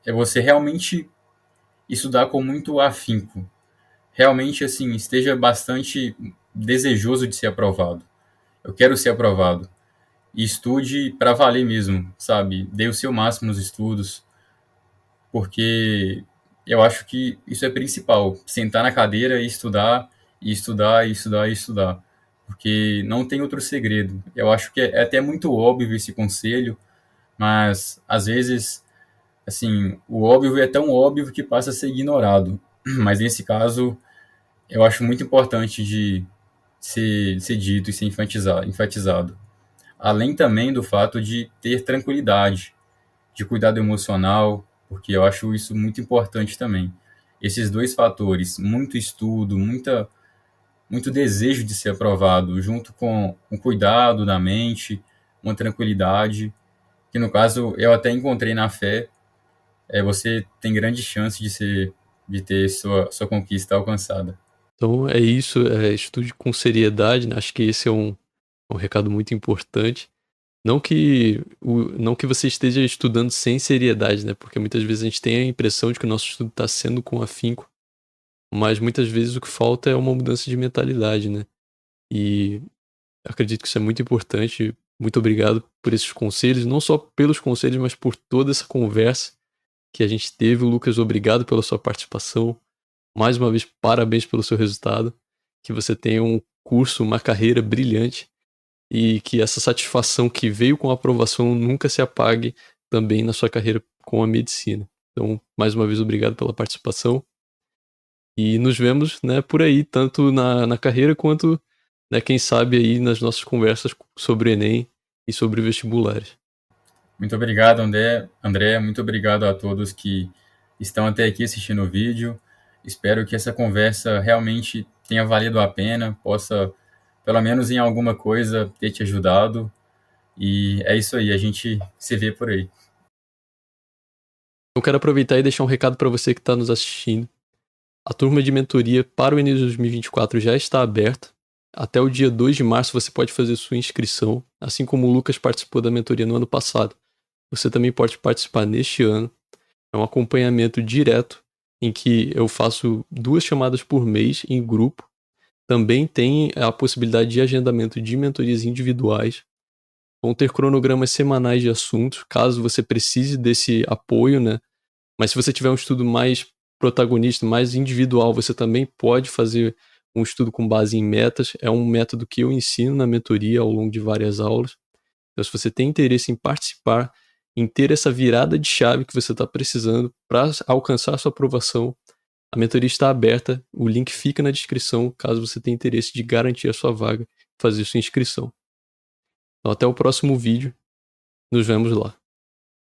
S2: é você realmente estudar com muito afinco. Realmente, assim, esteja bastante desejoso de ser aprovado. Eu quero ser aprovado. E estude para valer mesmo, sabe? Dê o seu máximo nos estudos, porque eu acho que isso é principal. Sentar na cadeira e estudar, e estudar, e estudar, e estudar. Porque não tem outro segredo. Eu acho que é até muito óbvio esse conselho, mas às vezes, assim, o óbvio é tão óbvio que passa a ser ignorado. Mas nesse caso, eu acho muito importante de ser dito e ser enfatizado. Além também do fato de ter tranquilidade, de cuidado emocional, porque eu acho isso muito importante também. Esses dois fatores, muito estudo, muito desejo de ser aprovado, junto com um cuidado da mente, uma tranquilidade, que no caso eu até encontrei na fé, você tem grande chance de ter sua conquista alcançada.
S1: Então é isso, estude com seriedade, né? Acho que esse é um recado muito importante. Não que você esteja estudando sem seriedade, né? Porque muitas vezes a gente tem a impressão de que o nosso estudo está sendo com afinco, mas muitas vezes o que falta é uma mudança de mentalidade, né? E acredito que isso é muito importante. Muito obrigado por esses conselhos, não só pelos conselhos, mas por toda essa conversa que a gente teve. Lucas, obrigado pela sua participação. Mais uma vez, parabéns pelo seu resultado. Que você tenha um curso, uma carreira brilhante e que essa satisfação que veio com a aprovação nunca se apague também na sua carreira com a medicina. Então, mais uma vez, obrigado pela participação e nos vemos, né, por aí, tanto na carreira quanto, né, quem sabe aí nas nossas conversas sobre Enem e sobre vestibulares.
S2: Muito obrigado, André, muito obrigado a todos que estão até aqui assistindo o vídeo. Espero que essa conversa realmente tenha valido a pena, possa, pelo menos em alguma coisa, ter te ajudado. E é isso aí, a gente se vê por aí.
S1: Eu quero aproveitar e deixar um recado para você que está nos assistindo. A turma de mentoria para o Enem de 2024 já está aberta. Até o dia 2 de março você pode fazer sua inscrição, assim como o Lucas participou da mentoria no ano passado. Você também pode participar neste ano. É um acompanhamento direto em que eu faço 2 chamadas por mês em grupo. Também tem a possibilidade de agendamento de mentorias individuais. Vão ter cronogramas semanais de assuntos, caso você precise desse apoio, né? Mas se você tiver um estudo mais protagonista, mais individual, você também pode fazer um estudo com base em metas. É um método que eu ensino na mentoria ao longo de várias aulas. Então, se você tem interesse em participar, em ter essa virada de chave que você está precisando para alcançar a sua aprovação, a mentoria está aberta. O link fica na descrição, caso você tenha interesse de garantir a sua vaga, fazer sua inscrição. Então, até o próximo vídeo. Nos vemos lá.